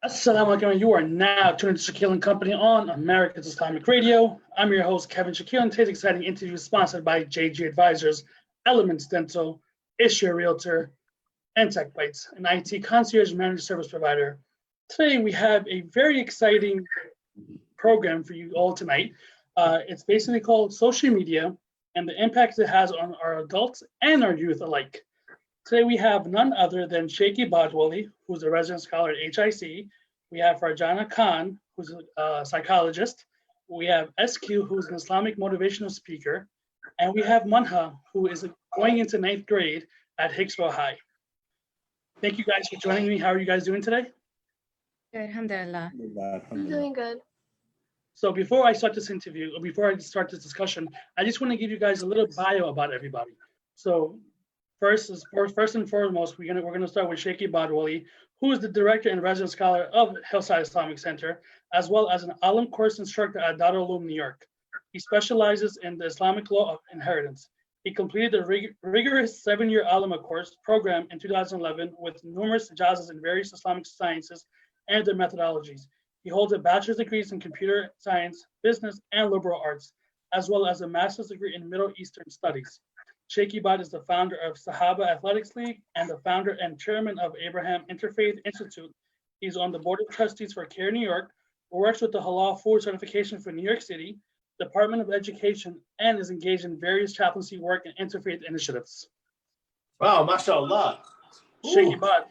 Assalamu alaikum. You are now tuned to Shaquille and Company on America's Islamic Radio. I'm your host, Kevin Shaquille, and today's exciting interview is sponsored by JG Advisors, Elements Dental, Issue Realtor, and Tech Bytes, an IT concierge managed service provider. Today, we have a very exciting program for you all tonight. It's basically called Social Media and the impact it has on our adults and our youth alike. Today we have none other than Shaky Bajwali, who's a resident scholar at HIC. We have Farjana Khan, who's a psychologist. We have SQ, who's an Islamic motivational speaker. And we have Manha, who is going into 9th grade at Hicksville High. Thank you guys for joining me. How are you guys doing today? Good, alhamdulillah. I'm doing good. So before I start this interview, or before I start this discussion, I just want to give you guys a little bio about everybody. So first and foremost, we're gonna start with Shaky Badwali, who is the director and resident scholar of Hillside Islamic Center, as well as an Alim course instructor at Darul Uloom, New York. He specializes in the Islamic law of inheritance. He completed the rigorous 7-year Alima course program in 2011 with numerous ijazas in various Islamic sciences and their methodologies. He holds a bachelor's degrees in computer science, business, and liberal arts, as well as a master's degree in Middle Eastern studies. Shaky Bad is the founder of Sahaba Athletics League and the founder and chairman of Abraham Interfaith Institute. He's on the board of trustees for CARE New York, works with the Halal Food Certification for New York City, Department of Education, and is engaged in various chaplaincy work and interfaith initiatives. Wow, mashallah. Shaky Bad.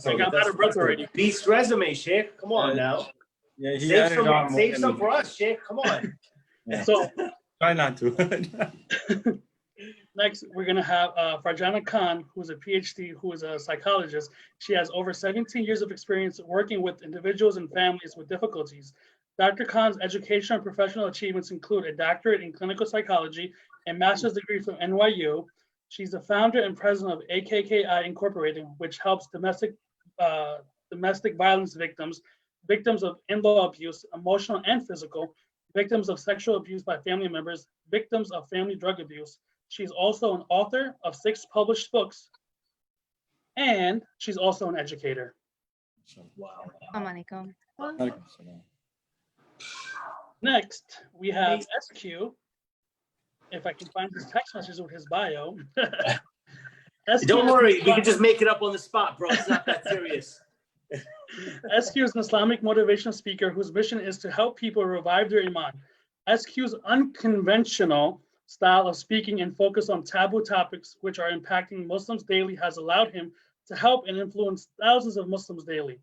I got out of breath already. Beast resume, Sheikh. Come on now. Yeah, save some for us, Sheikh. Come on. Yeah. So Try not to. next, we're going to have Farjana Khan, who's a PhD, who is a psychologist. She has over 17 years of experience working with individuals and families with difficulties. Dr. Khan's educational and professional achievements include a doctorate in clinical psychology and master's degree from NYU. She's the founder and president of AKKI Incorporated, which helps domestic violence victims, victims of in-law abuse, emotional and physical, victims of sexual abuse by family members, victims of family drug abuse. She's also an author of 6 published books, and she's also an educator. Wow. Assalamu Next, we have SQ. If I can find his text message with his bio. Don't worry, we can just make it up on the spot, bro. It's not that serious. SQ is an Islamic motivational speaker whose mission is to help people revive their iman. SQ's unconventional style of speaking and focus on taboo topics which are impacting Muslims daily has allowed him to help and influence thousands of Muslims daily.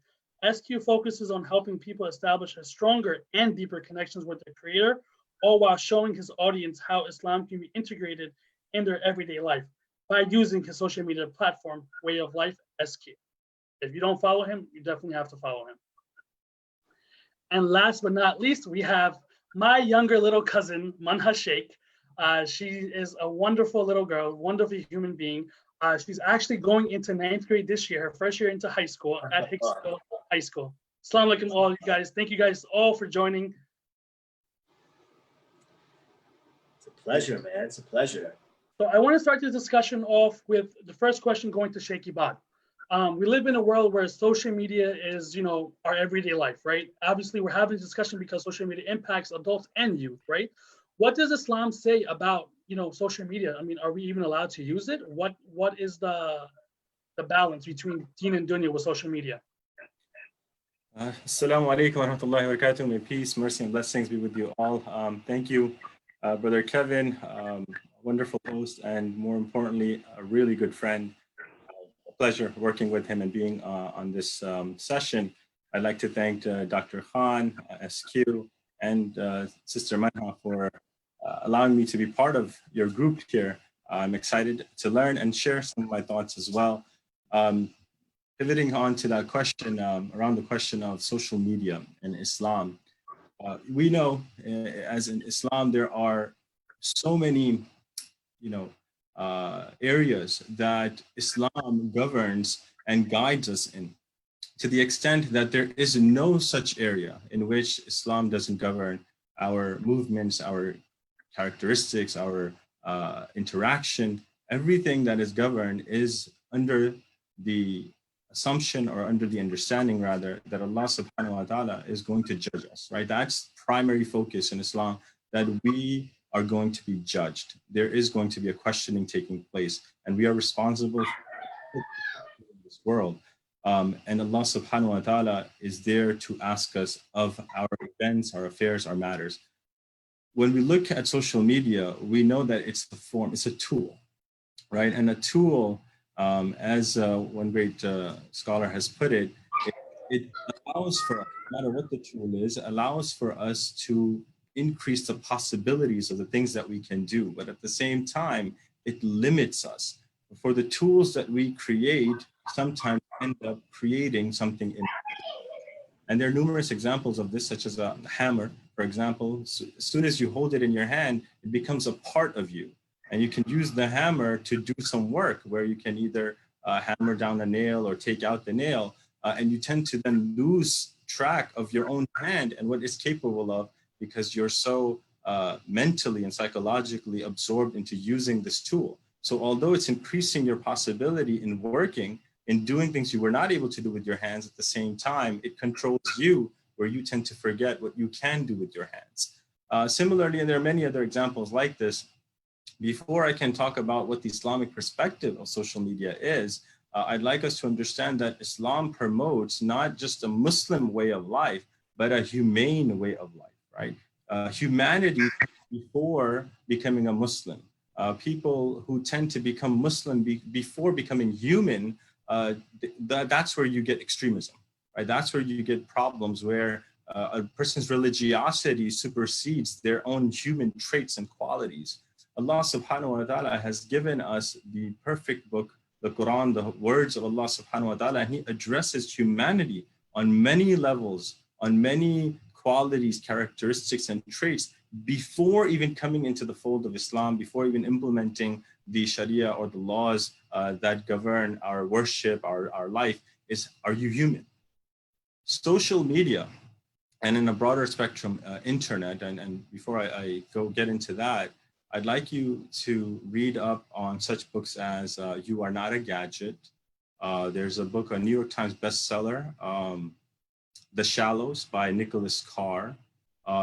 SQ focuses on helping people establish a stronger and deeper connections with their creator, all while showing his audience how Islam can be integrated in their everyday life by using his social media platform, Way of Life SQ. If you don't follow him, you definitely have to follow him. And last but not least, we have my younger little cousin, Manha Sheikh. She is a wonderful little girl, wonderful human being. She's actually going into 9th grade this year, her first year into high school at Hicksville High School. Assalamu alaikum all you guys. Thank you guys all for joining. It's a pleasure, man. It's a pleasure. So I want to start this discussion off with the first question going to Shaky Bad. We live in a world where social media is, our everyday life, right? Obviously, we're having a discussion because social media impacts adults and youth, right? What does Islam say about, social media? I mean, are we even allowed to use it? What is the balance between deen and dunya with social media? Assalamu alaikum wa rahmatullahi wa barakatuh. May peace, mercy, and blessings be with you all. Thank you, Brother Kevin, wonderful host, and more importantly, a really good friend. A pleasure working with him and being on this session. I'd like to thank Dr. Khan, SQ, and Sister Manha for allowing me to be part of your group here. I'm excited to learn and share some of my thoughts as well. Pivoting on to that question, around the question of social media and Islam. We know as in Islam, there are so many, areas that Islam governs and guides us in, to the extent that there is no such area in which Islam doesn't govern our movements, our characteristics, our interaction. Everything that is governed is under the assumption, or under the understanding rather, that Allah subhanahu wa ta'ala is going to judge us, right? That's primary focus in Islam, that we are going to be judged. There is going to be a questioning taking place, and we are responsible for this world. And Allah subhanahu wa ta'ala is there to ask us of our events, our affairs, our matters. When we look at social media, we know that it's a form, it's a tool, right? And a tool, as one great scholar has put it, it allows for us, no matter what the tool is, allows for us to increase the possibilities of the things that we can do. But at the same time, it limits us. For the tools that we create, sometimes end up creating something in. And there are numerous examples of this, such as a hammer, for example. So as soon as you hold it in your hand, it becomes a part of you. And you can use the hammer to do some work where you can either hammer down a nail or take out the nail. And you tend to then lose track of your own hand and what it's capable of, because you're so mentally and psychologically absorbed into using this tool. So although it's increasing your possibility in working, in doing things you were not able to do with your hands, at the same time, it controls you, where you tend to forget what you can do with your hands. Similarly, and there are many other examples like this, before I can talk about what the Islamic perspective of social media is, I'd like us to understand that Islam promotes not just a Muslim way of life, but a humane way of life, right? Humanity before becoming a Muslim. People who tend to become Muslim before becoming human, that's where you get extremism, right? That's where you get problems where a person's religiosity supersedes their own human traits and qualities. Allah subhanahu wa ta'ala has given us the perfect book, the Quran, the words of Allah subhanahu wa ta'ala, and He addresses humanity on many levels, on many qualities, characteristics, and traits before even coming into the fold of Islam, before even implementing the Sharia or the laws that govern our worship, our life, is, are you human? Social media, and in a broader spectrum, internet, and before I get into that, I'd like you to read up on such books as You Are Not a Gadget. There's a book, a New York Times bestseller, The Shallows by Nicholas Carr.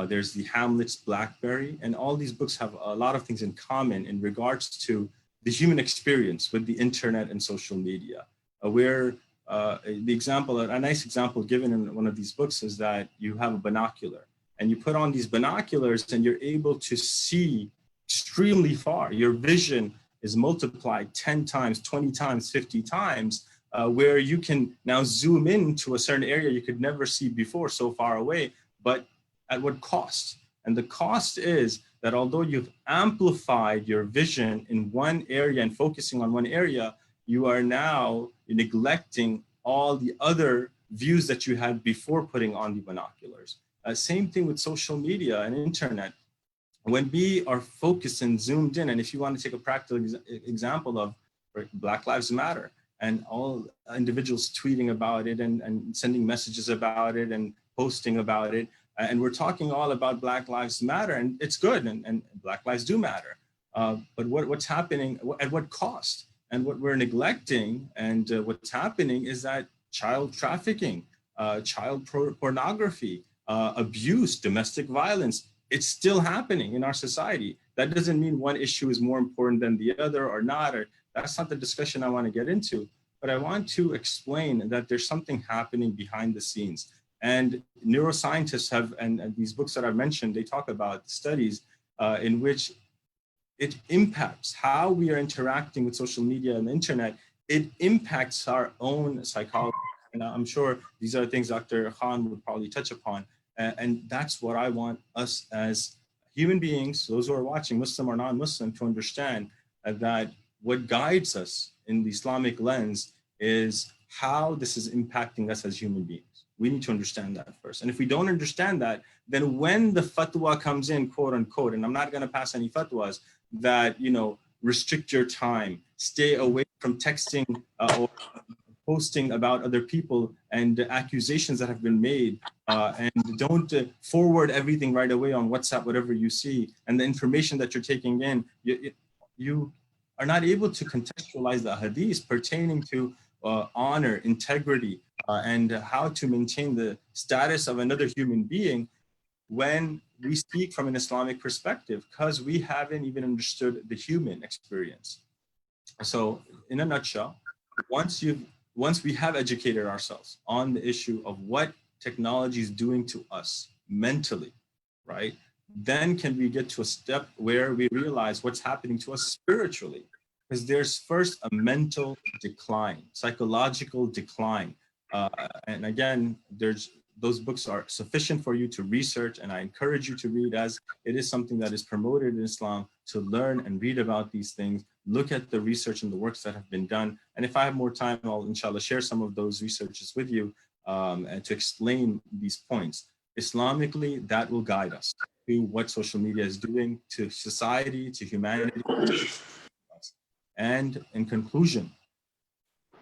There's the Hamlet's Blackberry, and all these books have a lot of things in common in regards to the human experience with the internet and social media, where the example, a nice example given in one of these books is that you have a binocular and you put on these binoculars and you're able to see extremely far. Your vision is multiplied 10 times, 20 times, 50 times, where you can now zoom in to a certain area you could never see before, so far away, but at what cost? And the cost is that although you've amplified your vision in one area and focusing on one area, you are now neglecting all the other views that you had before putting on the binoculars. Same thing with social media and internet. When we are focused and zoomed in, and if you want to take a practical example of Black Lives Matter, and all individuals tweeting about it and sending messages about it and posting about it, and we're talking all about Black Lives Matter, and it's good, and Black lives do matter. But what's happening, at what cost? And what we're neglecting and what's happening is that child trafficking, child pornography, abuse, domestic violence, it's still happening in our society. That doesn't mean one issue is more important than the other or not, or that's not the discussion I want to get into. But I want to explain that there's something happening behind the scenes. And neuroscientists have, and these books that I mentioned, they talk about studies in which it impacts how we are interacting with social media and the internet. It impacts our own psychology. And I'm sure these are things Dr. Khan would probably touch upon. And that's what I want us as human beings, those who are watching, Muslim or non-Muslim, to understand that what guides us in the Islamic lens is how this is impacting us as human beings. We need to understand that first. And if we don't understand that, then when the fatwa comes in, quote unquote, and I'm not going to pass any fatwas that, you know, restrict your time, stay away from texting or posting about other people and accusations that have been made, and don't forward everything right away on WhatsApp, whatever you see, and the information that you're taking in, you are not able to contextualize the hadith pertaining to honor, integrity, and how to maintain the status of another human being when we speak from an Islamic perspective, because we haven't even understood the human experience. So in a nutshell, once we have educated ourselves on the issue of what technology is doing to us mentally, right? Then can we get to a step where we realize what's happening to us spiritually? Because there's first a mental decline, psychological decline. And again, those books are sufficient for you to research, and I encourage you to read, as it is something that is promoted in Islam, to learn and read about these things, look at the research and the works that have been done. And if I have more time, I'll inshallah share some of those researches with you and to explain these points. Islamically, that will guide us to what social media is doing to society, to humanity. And in conclusion,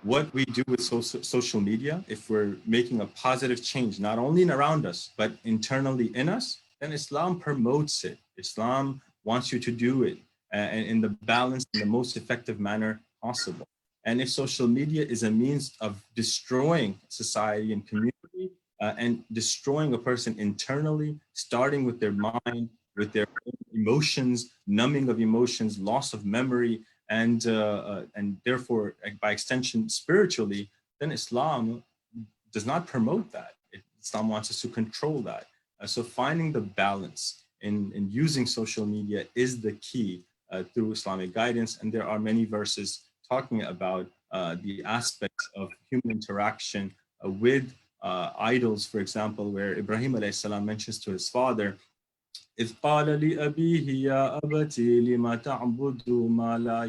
what we do with social media, if we're making a positive change, not only around us, but internally in us, then Islam promotes it. Islam wants you to do it in the balanced and the most effective manner possible. And if social media is a means of destroying society and community and destroying a person internally, starting with their mind, with their emotions, numbing of emotions, loss of memory, and therefore, by extension, spiritually, then Islam does not promote that. Islam wants us to control that. So finding the balance in using social media is the key through Islamic guidance. And there are many verses talking about the aspects of human interaction with idols, for example, where Ibrahim alayhi salam mentions to his father, إذ قال لأبيه يا أبت لم تعبد ما لا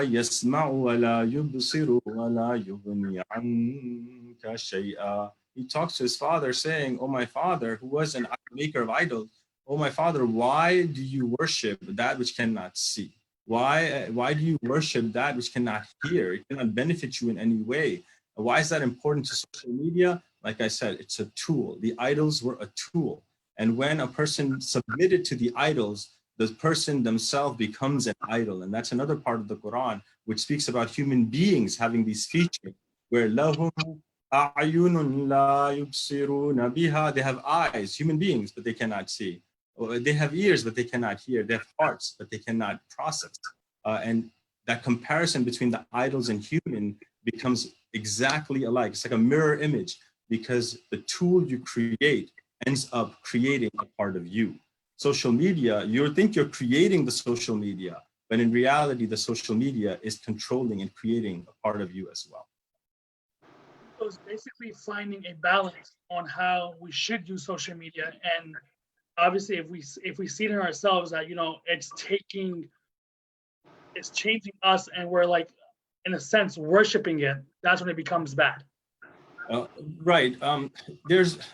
يسمع ولا يبصر ولا يغني عنك شيئا. He talks to his father saying, "Oh my father, who was an maker of idols, oh my father, why do you worship that which cannot see? Why do you worship that which cannot hear? It cannot benefit you in any way. Why is that important to social media? Like I said, it's a tool. The idols were a tool. And when a person submitted to the idols, the person themselves becomes an idol. And that's another part of the Quran, which speaks about human beings having these features where lahum a'yunun la yubsiruna biha. They have eyes, human beings, but they cannot see. Or they have ears, but they cannot hear. They have hearts, but they cannot process. And that comparison between the idols and human becomes exactly alike. It's like a mirror image, because the tool you create ends up creating a part of you. Social media, you think you're creating the social media, but in reality, the social media is controlling and creating a part of you as well. So it's basically finding a balance on how we should use social media, and obviously, if we see it in ourselves that it's changing us, and we're like, in a sense, worshiping it, that's when it becomes bad. Right.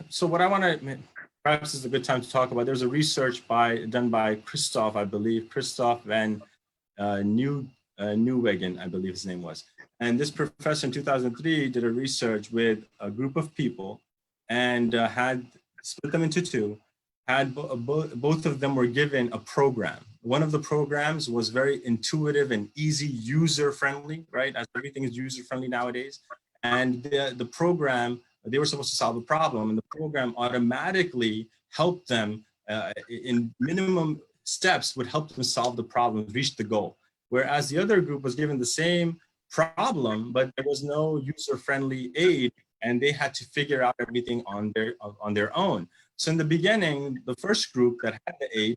So what I want to, perhaps is a good time to talk about, there's a research done by Christoph, I believe, Christoph van Nieuwegen, I believe his name was. And this professor in 2003 did a research with a group of people and had split them into two, had both of them were given a program. One of the programs was very intuitive and easy, user-friendly, right? As everything is user-friendly nowadays. And the program, they were supposed to solve a problem, and the program automatically helped them in minimum steps, would help them solve the problem, reach the goal. Whereas the other group was given the same problem, but there was no user-friendly aid, and they had to figure out everything on their own. So in the beginning, the first group that had the aid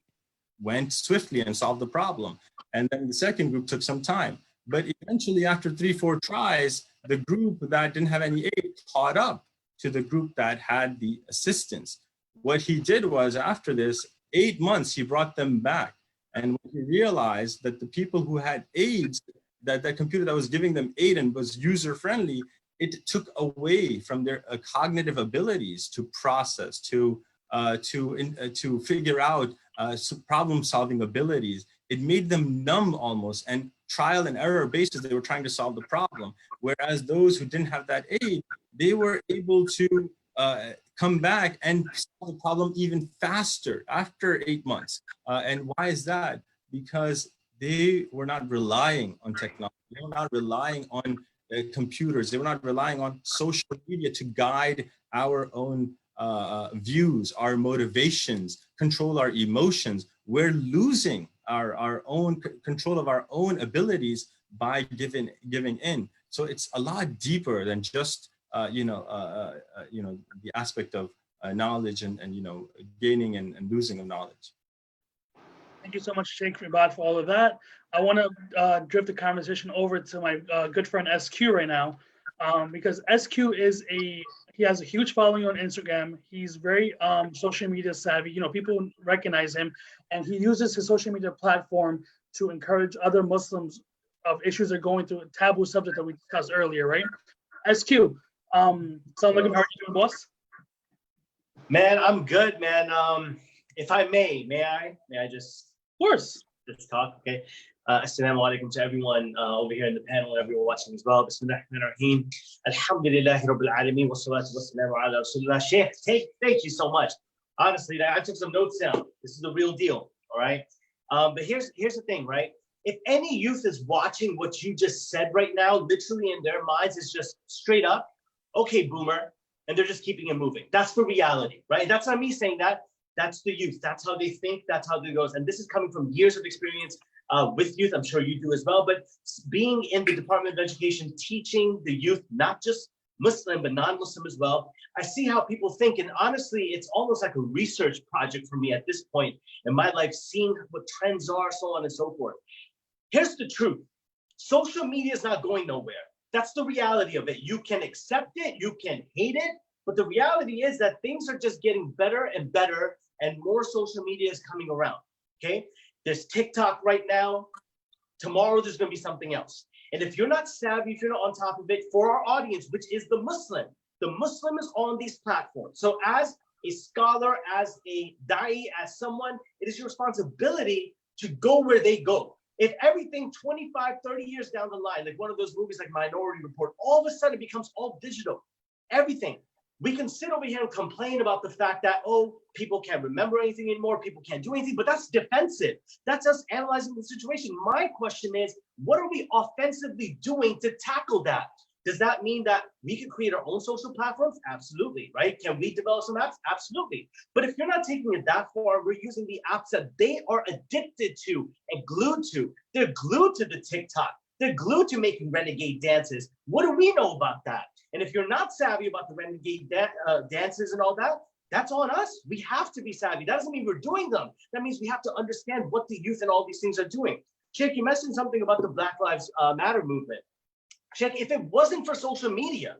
went swiftly and solved the problem. And then the second group took some time. But eventually, after 3-4 tries, the group that didn't have any aid caught up to the group that had the assistance. What he did was, after this 8 months, he brought them back. And when he realized that the people who had aids, that computer that was giving them aid and was user-friendly, it took away from their cognitive abilities to process, to figure out problem-solving abilities. It made them numb almost, and trial and error basis, they were trying to solve the problem. Whereas those who didn't have that aid, they were able to come back and solve the problem even faster after 8 months. And why is that? Because they were not relying on technology. They were not relying on computers. They were not relying on social media to guide our own views, our motivations, control our emotions. We're losing our own control of our own abilities by giving in. So it's a lot deeper than just the aspect of knowledge and gaining and losing of knowledge. Thank you so much, Sheikh Ribad, for all of that. I want to drift the conversation over to my good friend SQ right now, because SQ he has a huge following on Instagram. He's very social media savvy. You know, people recognize him, and he uses his social media platform to encourage other Muslims of issues they're going through, a taboo subject that we discussed earlier, right? SQ, Assalamu alaikum, how are you doing, boss? Man, I'm good, man. If I may I just Of course. talk, okay? Assalamu alaikum to everyone over here in the panel and everyone watching as well. Bismillah ar-Rahman ar-Rahim. Alhamdulillahi Rabbil Alameen. Wassalatu wassalamu ala Rasulullah. Sheikh, thank you so much. Honestly, I took some notes down. This is the real deal, all right? But here's the thing, right? If any youth is watching what you just said right now, literally in their minds, it's just straight up, okay, boomer, and they're just keeping it moving. That's the reality, right? That's not me saying that. That's the youth. That's how they think. That's how it goes. And this is coming from years of experience with youth. I'm sure you do as well. But being in the Department of Education, teaching the youth, not just Muslim, but non-Muslim as well, I see how people think. And honestly, it's almost like a research project for me at this point in my life, seeing what trends are, so on and so forth. Here's the truth. Social media is not going nowhere. That's the reality of it. You can accept it, you can hate it, but the reality is that things are just getting better and better, and more social media is coming around, okay? There's TikTok right now. Tomorrow there's gonna be something else. And if you're not savvy, if you're not on top of it, for our audience, which is the Muslim is on these platforms. So as a scholar, as a da'i, as someone, it is your responsibility to go where they go. If everything 25, 30 years down the line, like one of those movies like Minority Report, all of a sudden it becomes all digital, everything. We can sit over here and complain about the fact that, oh, people can't remember anything anymore, people can't do anything, but that's defensive. That's us analyzing the situation. My question is, what are we offensively doing to tackle that? Does that mean that we can create our own social platforms? Absolutely, right? Can we develop some apps? Absolutely. But if you're not taking it that far, we're using the apps that they are addicted to and glued to. They're glued to the TikTok. They're glued to making renegade dances. What do we know about that? And if you're not savvy about the renegade dances and all that, that's on us. We have to be savvy. That doesn't mean we're doing them. That means we have to understand what the youth and all these things are doing. Sheikh, you mentioned something about the Black Lives Matter movement. Sheikh, if it wasn't for social media,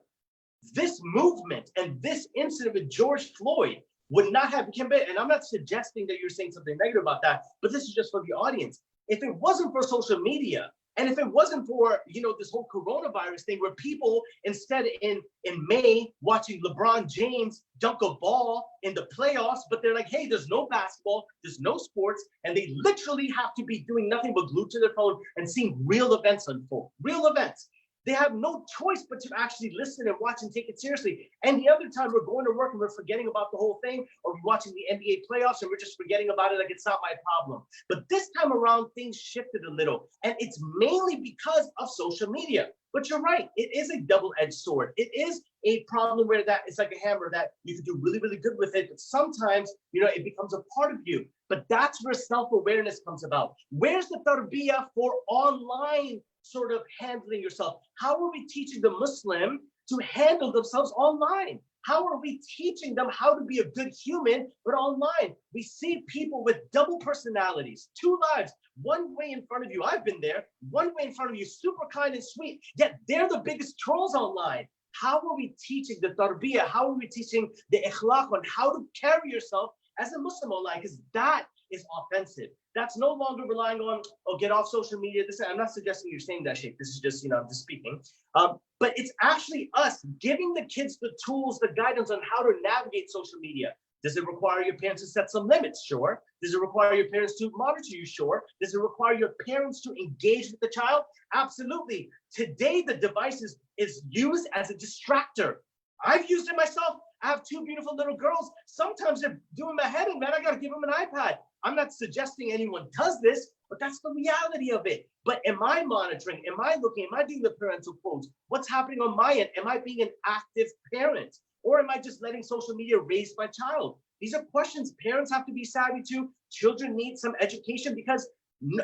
this movement and this incident with George Floyd would not have become big. And I'm not suggesting that you're saying something negative about that, but this is just for the audience. If it wasn't for social media, and if it wasn't for, this whole coronavirus thing where people instead in May watching LeBron James dunk a ball in the playoffs, but they're like, hey, there's no basketball, there's no sports, and they literally have to be doing nothing but glued to their phone and seeing real events unfold, real events. They have no choice but to actually listen and watch and take it seriously. And the other time we're going to work and we're forgetting about the whole thing, or we're watching the NBA playoffs and we're just forgetting about it like it's not my problem. But this time around, things shifted a little, and it's mainly because of social media. But you're right, it is a double-edged sword. It is a problem where that it's like a hammer that you can do really, really good with it, but sometimes, it becomes a part of you. But that's where self-awareness comes about. Where's the tarbiyah for online sort of handling yourself? How are we teaching the Muslim to handle themselves online? How are we teaching them how to be a good human, but online? We see people with double personalities, two lives, one way in front of you. I've been there, one way in front of you, super kind and sweet, yet they're the biggest trolls online. How are we teaching the tarbiyah? How are we teaching the ikhlaq on how to carry yourself as a Muslim online? Because that is offensive. That's no longer relying on, get off social media. I'm not suggesting you're saying that, Sheikh. This is just, I'm just speaking. But it's actually us giving the kids the tools, the guidance on how to navigate social media. Does it require your parents to set some limits? Sure. Does it require your parents to monitor you? Sure. Does it require your parents to engage with the child? Absolutely. Today, the device is used as a distractor. I've used it myself. I have two beautiful little girls. Sometimes they're doing my head in, man. I got to give them an iPad. I'm not suggesting anyone does this, but that's the reality of it. But am I monitoring? Am I looking? Am I doing the parental quotes? What's happening on my end? Am I being an active parent? Or am I just letting social media raise my child? These are questions parents have to be savvy to. Children need some education because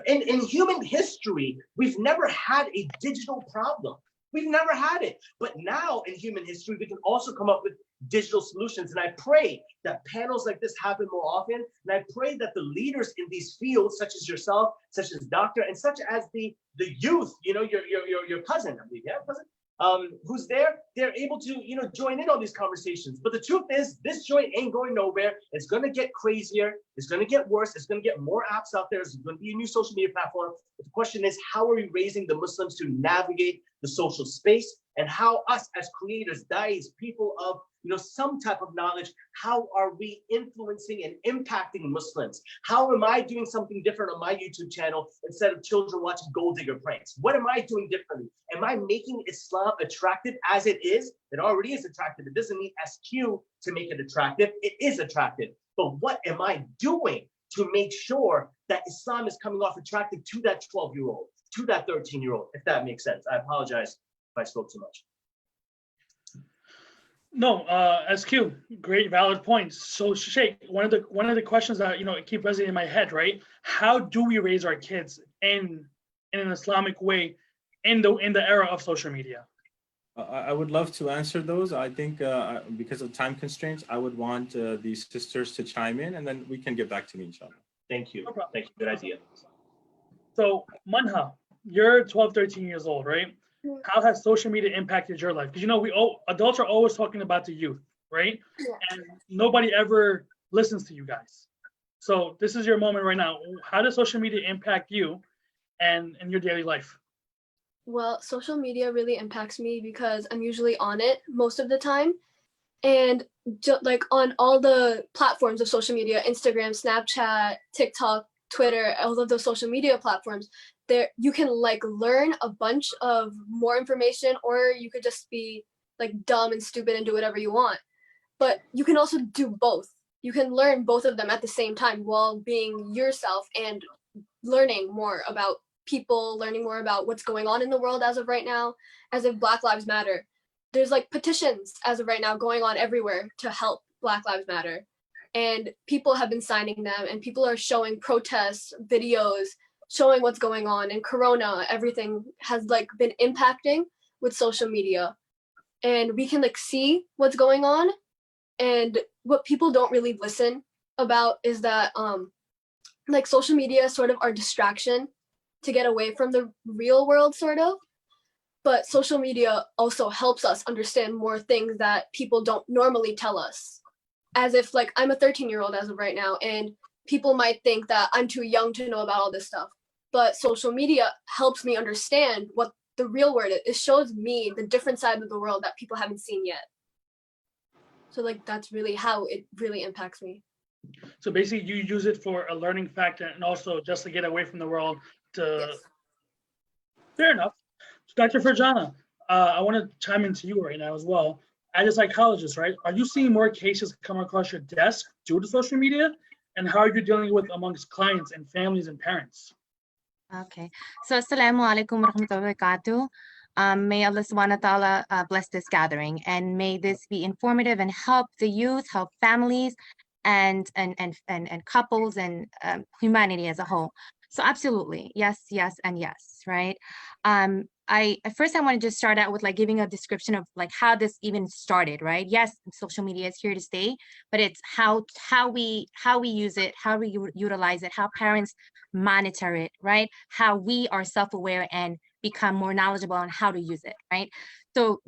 in human history, we've never had a digital problem. We've never had it. But now in human history, we can also come up with digital solutions. And I pray that panels like this happen more often. And I pray that the leaders in these fields, such as yourself, such as Doctor, and such as the youth, you know, your cousin, I believe, yeah, cousin, who's there, they're able to, you know, join in on these conversations. But the truth is, this joint ain't going nowhere. It's going to get crazier. It's going to get worse. It's going to get more apps out there. It's going to be a new social media platform. But the question is, how are we raising the Muslims to navigate the social space, and how us as creators, dais, people of, you know, some type of knowledge, how are we influencing and impacting Muslims? How am I doing something different on my YouTube channel instead of children watching gold digger pranks? What am I doing differently? Am I making Islam attractive as it is? It already is attractive. It doesn't need SQ to make it attractive. It is attractive. But what am I doing to make sure that Islam is coming off attractive to that 12-year-old, to that 13-year-old, if that makes sense? I apologize if I spoke too much. No, SQ, great, valid points. So Sheikh, one of the questions that, you know, keep resonating in my head, right? How do we raise our kids in an Islamic way in the era of social media? I would love to answer those. I think because of time constraints, I would want these sisters to chime in, and then we can get back to me, inshallah. Thank you. No problem. Thank you. Good idea. So Manha, you're 12, 13 years old, right? How has social media impacted your life? Because, you know, adults are always talking about the youth, right? Yeah. And nobody ever listens to you guys. So this is your moment right now. How does social media impact you and in your daily life? Well, social media really impacts me because I'm usually on it most of the time. And like on all the platforms of social media, Instagram, Snapchat, TikTok, Twitter, all of those social media platforms, there you can like learn a bunch of more information, or you could just be like dumb and stupid and do whatever you want. But you can also do both. You can learn both of them at the same time while being yourself and learning more about people, learning more about what's going on in the world as of right now, as if Black Lives Matter. There's like petitions as of right now going on everywhere to help Black Lives Matter. And people have been signing them, and people are showing protests, videos, showing what's going on. And Corona, everything has like been impacting with social media. And we can like see what's going on. And what people don't really listen about is that like social media is sort of our distraction to get away from the real world, sort of. But social media also helps us understand more things that people don't normally tell us. As if like I'm a 13-year-old as of right now, and people might think that I'm too young to know about all this stuff. But social media helps me understand what the real world is. It shows me the different side of the world that people haven't seen yet. So like that's really how it really impacts me. So basically you use it for a learning factor and also just to get away from the world to, Yes. Fair enough. So Dr. Farjana, I want to chime into you right now as well. As a psychologist, right? Are you seeing more cases come across your desk due to social media? And how are you dealing with amongst clients and families and parents? Okay. So Assalamu alaikum wa rahmatullahi wa barakatuh. May Allah subhanahu wa ta'ala bless this gathering, and may this be informative and help the youth, help families and couples and humanity as a whole. So absolutely, yes, and yes, right? First I want to just start out with like giving a description of like how this even started, right? Yes, social media is here to stay, but it's how we use it, how we utilize it, how parents monitor it, right? How we are self-aware and become more knowledgeable on how to use it, right? So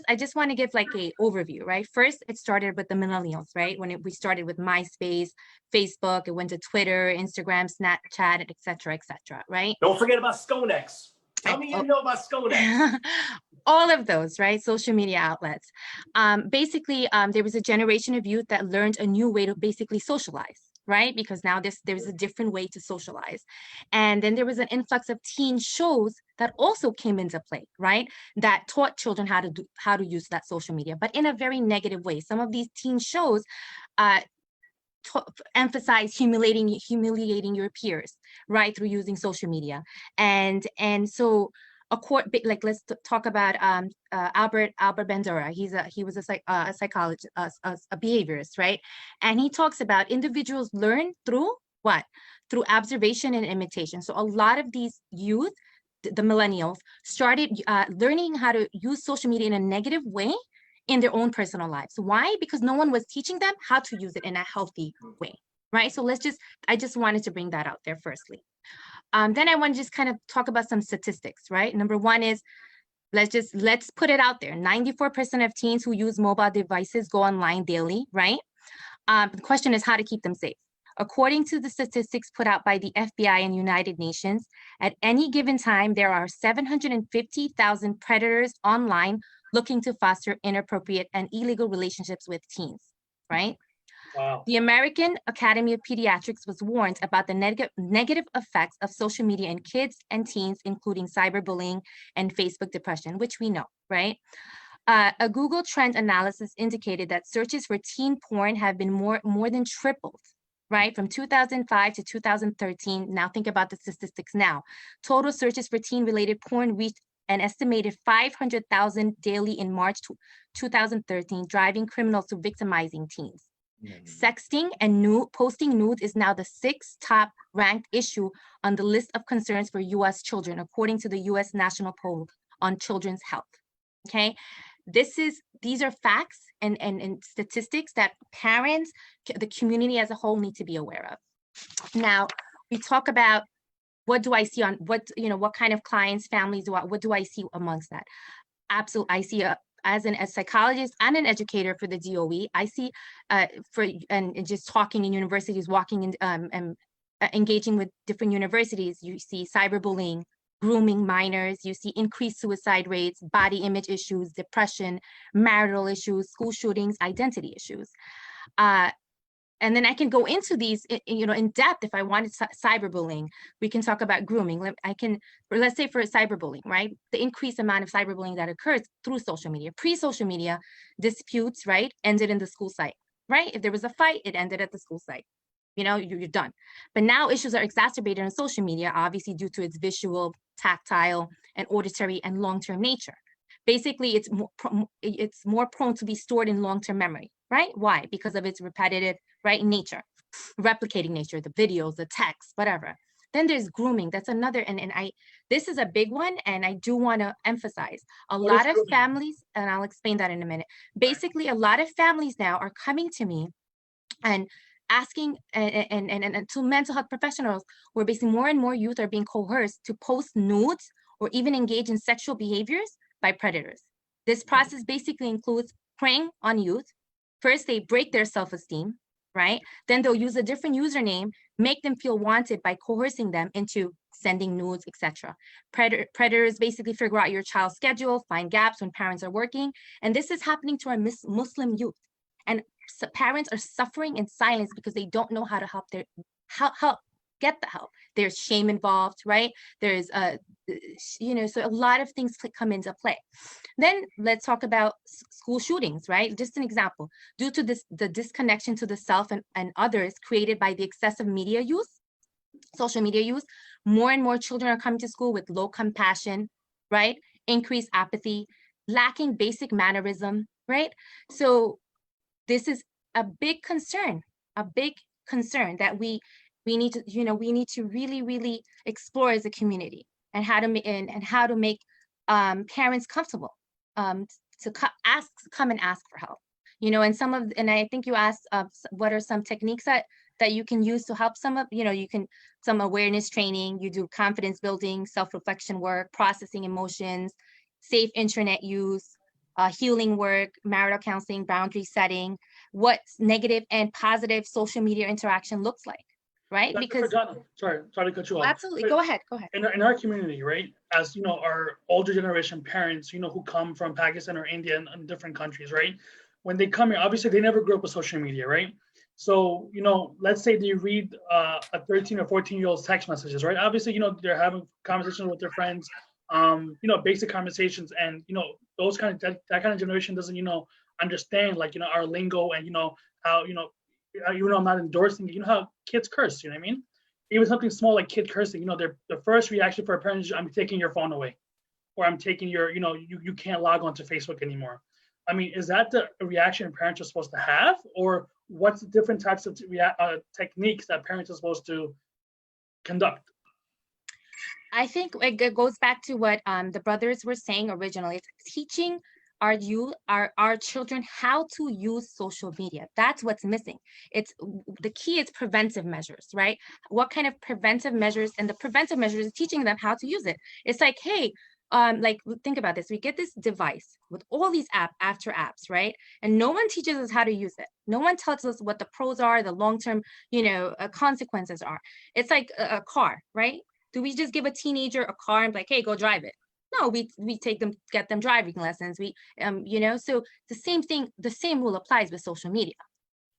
I just want to give like a overview, right? First, it started with the millennials, right? When we started with MySpace, Facebook, it went to Twitter, Instagram, Snapchat, et cetera, right? Don't forget about Skonex. Tell me you know about Skonex. All of those, right? Social media outlets. Basically, there was a generation of youth that learned a new way to basically socialize, right? Because now there's a different way to socialize. And then there was an influx of teen shows that also came into play, right? That taught children how to use that social media, but in a very negative way. Some of these teen shows emphasize humiliating your peers, right, through using social media. And so like let's talk about Albert Bandura. He was a psychologist, a behaviorist, right? And he talks about individuals learn through what? Through observation and imitation. So a lot of these youth, the millennials, started learning how to use social media in a negative way in their own personal lives. Why? Because no one was teaching them how to use it in a healthy way, right? So I just wanted to bring that out there firstly. Then I want to just kind of talk about some statistics, right? Number one is, let's put it out there. 94% of teens who use mobile devices go online daily, right? The question is how to keep them safe. According to the statistics put out by the FBI and United Nations, at any given time, there are 750,000 predators online looking to foster inappropriate and illegal relationships with teens, right? Wow. The American Academy of Pediatrics was warned about the negative effects of social media in kids and teens, including cyberbullying and Facebook depression, which we know, right? A Google Trend analysis indicated that searches for teen porn have been more than tripled, right? From 2005 to 2013. Now think about the statistics now. Total searches for teen-related porn reached an estimated 500,000 daily in March 2013, driving criminals to victimizing teens. Sexting and posting nudes is now the 6th top ranked issue on the list of concerns for US children, according to the US National Poll on Children's Health. Okay, these are facts and statistics that parents, the community as a whole, need to be aware of. Now, we talk about what do I see on what kind of clients, families, what do I see amongst that? Absolutely, I see as a psychologist and an educator for the DOE, I see and just talking in universities, walking in and engaging with different universities, you see cyberbullying, grooming minors, you see increased suicide rates, body image issues, depression, marital issues, school shootings, identity issues. And then I can go into these, in depth if I wanted. Cyberbullying, we can talk about grooming. Let's say for cyberbullying, right? The increased amount of cyberbullying that occurs through social media. Pre-social media disputes, right, ended in the school site, right? If there was a fight, it ended at the school site. You're done. But now issues are exacerbated on social media, obviously due to its visual, tactile, and auditory and long-term nature. Basically, it's more prone to be stored in long-term memory, right? Why? Because of its repetitive, right, nature, replicating nature, the videos, the text, whatever. Then there's grooming. That's another, this is a big one, and I do want to emphasize a lot of families, and I'll explain that in a minute. Basically, a lot of families now are coming to me and asking, and to mental health professionals, where basically more and more youth are being coerced to post nudes or even engage in sexual behaviors by predators. This process basically includes preying on youth. First, they break their self-esteem, right? Then they'll use a different username, make them feel wanted by coercing them into sending nudes, etc. Predators basically figure out your child's schedule, find gaps when parents are working, and this is happening to our Muslim youth. And so parents are suffering in silence because they don't know how to get the help. There's shame involved, right? There's so a lot of things come into play. Then let's talk about school shootings, right? Just an example. Due to the disconnection to the self and others created by the excessive media use, social media use, more and more children are coming to school with low compassion, right? Increased apathy, lacking basic mannerism, right? So this is a big concern that we need to really explore as a community, and how to make parents comfortable to come and ask for help. And I think you asked what are some techniques that you can use to help some awareness training, you do confidence building, self-reflection work, processing emotions, safe internet use, healing work, marital counseling, boundary setting, what negative and positive social media interaction looks like, right? Dr. Because Farjana, sorry to cut you off. absolutely, go ahead. In our community, right, as our older generation parents, who come from Pakistan or India and different countries, right? When they come here, obviously they never grew up with social media, right? So, let's say they read a 13 or 14-year-old's text messages, right? Obviously, they're having conversations with their friends, basic conversations, and that kind of generation doesn't, understand our lingo and how, even though I'm not endorsing it, you know how kids curse, you know what I mean? Even something small like kid cursing, you know, the first reaction for a parent is, I'm taking your phone away, or I'm taking your, you know, you can't log on to Facebook anymore. I mean, is that the reaction parents are supposed to have, or what's the different types of techniques that parents are supposed to conduct? I think it goes back to what the brothers were saying originally. It's teaching our youth, our children, how to use social media. That's what's missing. It's the key is preventive measures, right? What kind of preventive measures? And the preventive measures is teaching them how to use it. It's like, hey, like think about this. We get this device with all these after apps, right? And no one teaches us how to use it. No one tells us what the pros are, the long-term, you know, consequences are. It's like a car, right? Do we just give a teenager a car and be like, hey, go drive it? No, we take them, get them driving lessons. We, you know, so the same thing, the same rule applies with social media,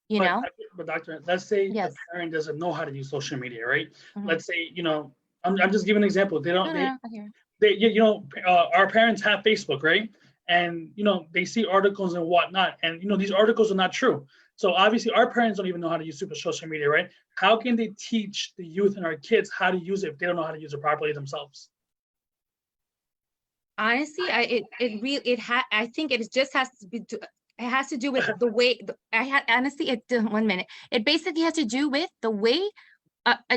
you know? But doctor, let's say Yes. the parent doesn't know how to use social media, right? Mhm. Let's say, you know, I'm just giving an example. They don't, No, no, I hear it. they, you know, our parents have Facebook, right? And, you know, they see articles and whatnot, and, you know, these articles are not true. So obviously our parents don't even know how to use social media, right? How can they teach the youth and our kids how to use it if they don't know how to use it properly themselves? Honestly, I think it just has to be, it has to do with the way, honestly, 1 minute. It basically has to do with the way,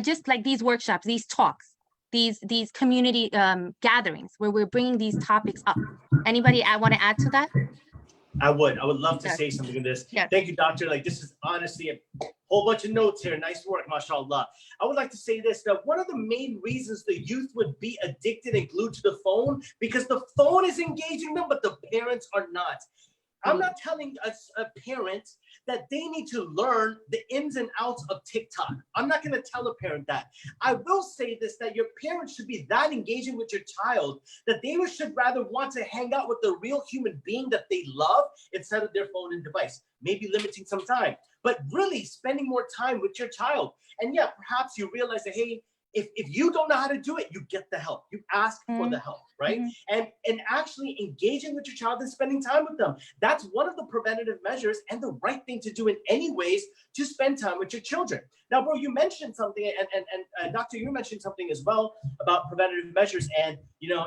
just like these workshops, these talks, these community gatherings where we're bringing these topics up. Anybody I want to add to that? I would love to Yes. say something in this. Yes. Thank you, doctor. Like, this is honestly a whole bunch of notes here. Nice work, mashallah. I would like to say this, that one of the main reasons the youth would be addicted and glued to the phone, because the phone is engaging them, but the parents are not. I'm not telling a parent that they need to learn the ins and outs of TikTok. I'm not going to tell a parent that. I will say this, that your parents should be that engaging with your child that they should rather want to hang out with the real human being that they love instead of their phone and device. Maybe limiting some time, but really spending more time with your child. And yeah, perhaps you realize that, hey, if you don't know how to do it, you get the help. You ask for the help, right? And actually engaging with your child and spending time with them. That's one of the preventative measures and the right thing to do in any ways to spend time with your children. Now, bro, you mentioned something, and doctor, you mentioned something as well about preventative measures, and you know,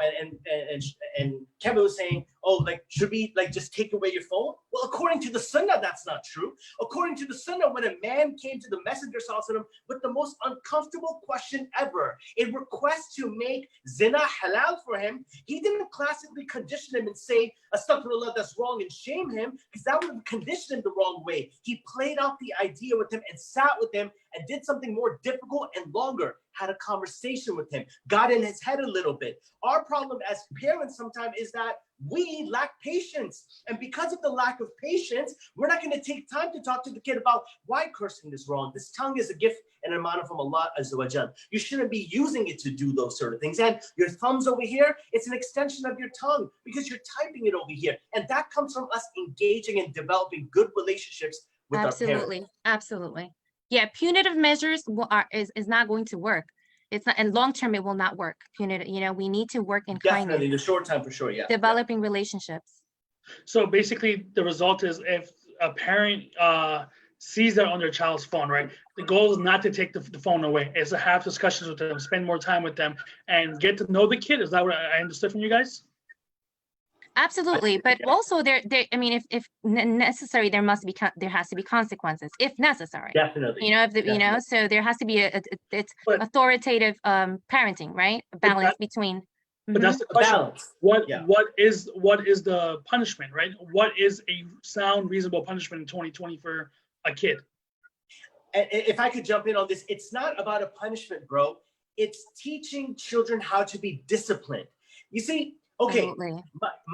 and Kevin was saying, oh, like, should we like just take away your phone? Well, according to the Sunnah, that's not true. According to the Sunnah, when a man came to the Messenger Sallallahu with the most uncomfortable question ever, a request to make zina halal for him, he didn't classically condition him and say, astaghfirullah, that's wrong, and shame him, because that would have conditioned him the wrong way. He played out the idea with him and sat with him and did something more difficult and longer, had a conversation with him, got in his head a little bit. Our problem as parents sometimes is that we lack patience. And because of the lack of patience, we're not going to take time to talk to the kid about why cursing is wrong. This tongue is a gift and an honor from Allah Azza wa Jal. You shouldn't be using it to do those sort of things. And your thumbs over here, it's an extension of your tongue because you're typing it over here. And that comes from us engaging and developing good relationships with our parents. Absolutely. Yeah, punitive measures is not going to work. It's not, and long term it will not work. Punitive, you know, we need to work in kindness. Definitely, the short time for sure, yeah. Developing relationships. So basically, the result is if a parent sees that on their child's phone, right? The goal is not to take the phone away. It's to have discussions with them, spend more time with them, and get to know the kid. Is that what I understood from you guys? Absolutely, but also I mean, if necessary, there has to be consequences if necessary. Definitely. You know, you know, so there has to be it's authoritative parenting, right? A balance between. But that's the question. What is the punishment, right? What is a sound, reasonable punishment in 2020 for a kid? And if I could jump in on this, it's not about a punishment, bro. It's teaching children how to be disciplined. You see, okay,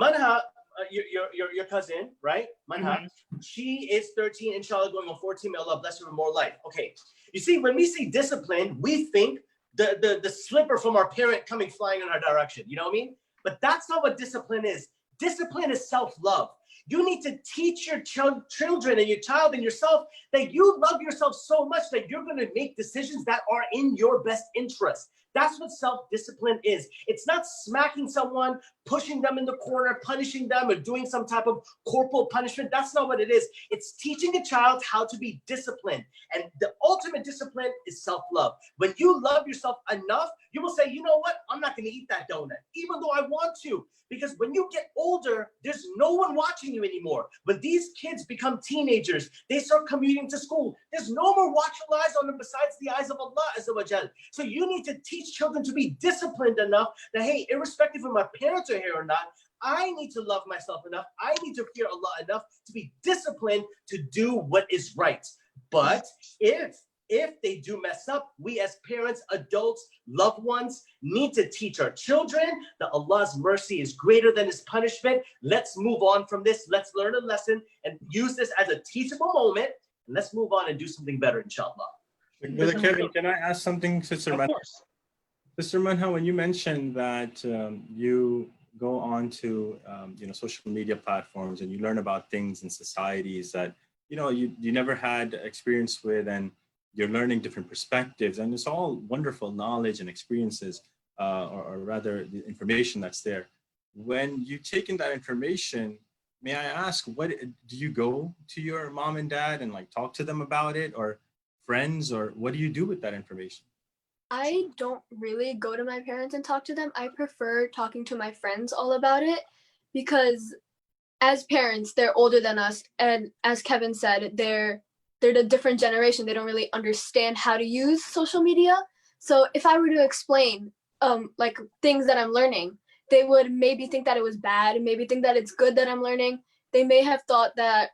Manha, your cousin, right? Manha, she is 13, inshallah, going on 14. May Allah bless her with more life. Okay, you see, when we see discipline, we think the slipper from our parent coming flying in our direction. You know what I mean? But that's not what discipline is. Discipline is self-love. You need to teach your children and your child and yourself that you love yourself so much that you're going to make decisions that are in your best interest. That's what self-discipline is. It's not smacking someone, pushing them in the corner, punishing them, or doing some type of corporal punishment. That's not what it is. It's teaching a child how to be disciplined. And the ultimate discipline is self-love. When you love yourself enough, you will say, you know what? I'm not going to eat that donut, even though I want to. Because when you get older, there's no one watching you anymore. When these kids become teenagers, they start commuting to school. There's no more watchful eyes on them besides the eyes of Allah Azza wa Jal. So you need to teach children to be disciplined enough that, hey, irrespective of my parents are here or not, I need to love myself enough. I need to fear Allah enough to be disciplined to do what is right. But if they do mess up, we as parents, adults, loved ones need to teach our children that Allah's mercy is greater than his punishment. Let's move on from this. Let's learn a lesson and use this as a teachable moment. And let's move on and do something better, inshallah. Brother Kevin, can I ask something, Sister Of Manha? course. Sister Manha, when you mentioned that you go on to social media platforms and you learn about things in societies that you never had experience with, and you're learning different perspectives, and it's all wonderful knowledge and experiences, or rather the information that's there. When you take in that information, may I ask, what do you go to your mom and dad and like talk to them about it, or friends, or what do you do with that information? I don't really go to my parents and talk to them. I prefer talking to my friends all about it because as parents, they're older than us. And as Kevin said, they're a different generation. They don't really understand how to use social media. So if I were to explain like things that I'm learning, they would maybe think that it was bad, maybe think that it's good that I'm learning. They may have thought that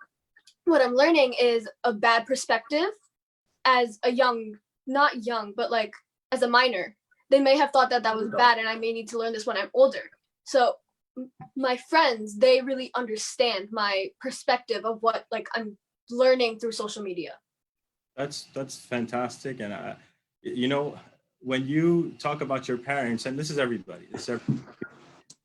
what I'm learning is a bad perspective as a not young, but like as a minor. They may have thought that that was bad and I may need to learn this when I'm older. So my friends, they really understand my perspective of what like I'm learning through social media. That's fantastic. And when you talk about your parents, and this is everybody,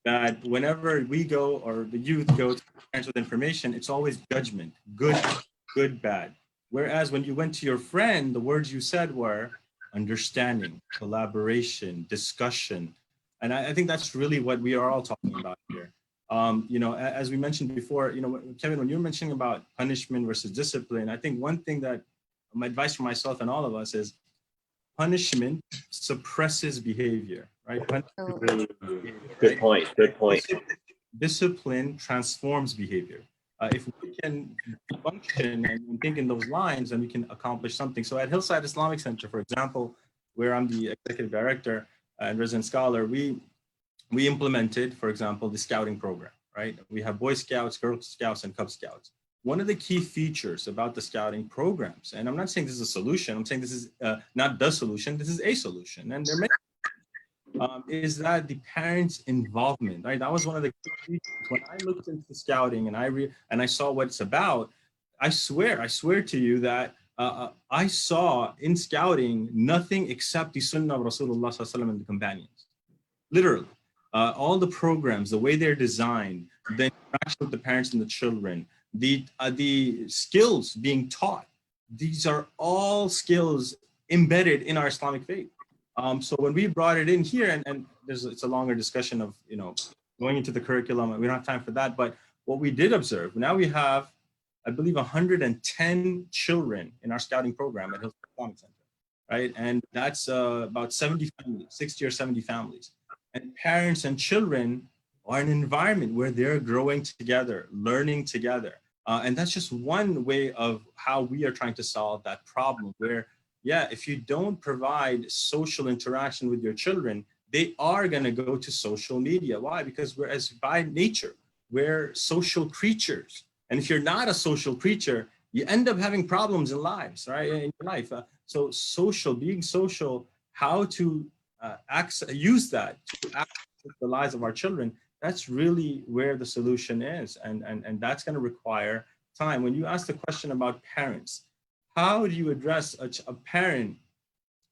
that whenever we go or the youth go to parents with information, it's always judgment, good, bad. Whereas when you went to your friend, the words you said were understanding, collaboration, discussion. And I think that's really what we are all talking about here. As we mentioned before, Kevin, when you were mentioning about punishment versus discipline, I think one thing that my advice for myself and all of us is punishment suppresses behavior, right? Good point. Discipline transforms behavior. If we can function and think in those lines, then we can accomplish something. So at Hillside Islamic Center, for example, where I'm the executive director and resident scholar, we implemented, for example, the scouting program, right? We have Boy Scouts, Girl Scouts, and Cub Scouts. One of the key features about the scouting programs, and I'm not saying this is a solution, I'm saying this is not the solution, this is a solution, and there may is that the parents' involvement, right? That was one of the key features. When I looked into scouting and I saw what it's about, I swear to you that I saw in scouting nothing except the Sunnah of Rasulullah Sallallahu Alaihi Wasallam and the companions. Literally, all the programs, the way they're designed, the interaction with the parents and the children, the skills being taught, these are all skills embedded in our Islamic faith. So when we brought it in here, and it's a longer discussion of going into the curriculum, and we don't have time for that. But what we did observe, now we have, I believe, 110 children in our scouting program at Hillside Islamic Center, right? And that's about 70 families, 60 or 70 families. And parents and children are in an environment where they're growing together, learning together. And that's just one way of how we are trying to solve that problem where, yeah, if you don't provide social interaction with your children, they are going to go to social media. Why? Because by nature, we're social creatures. And if you're not a social creature, you end up having problems in lives, right? In your life. So being social, how to use that to access the lives of our children, that's really where the solution is. And that's going to require time. When you ask the question about parents, how do you address a parent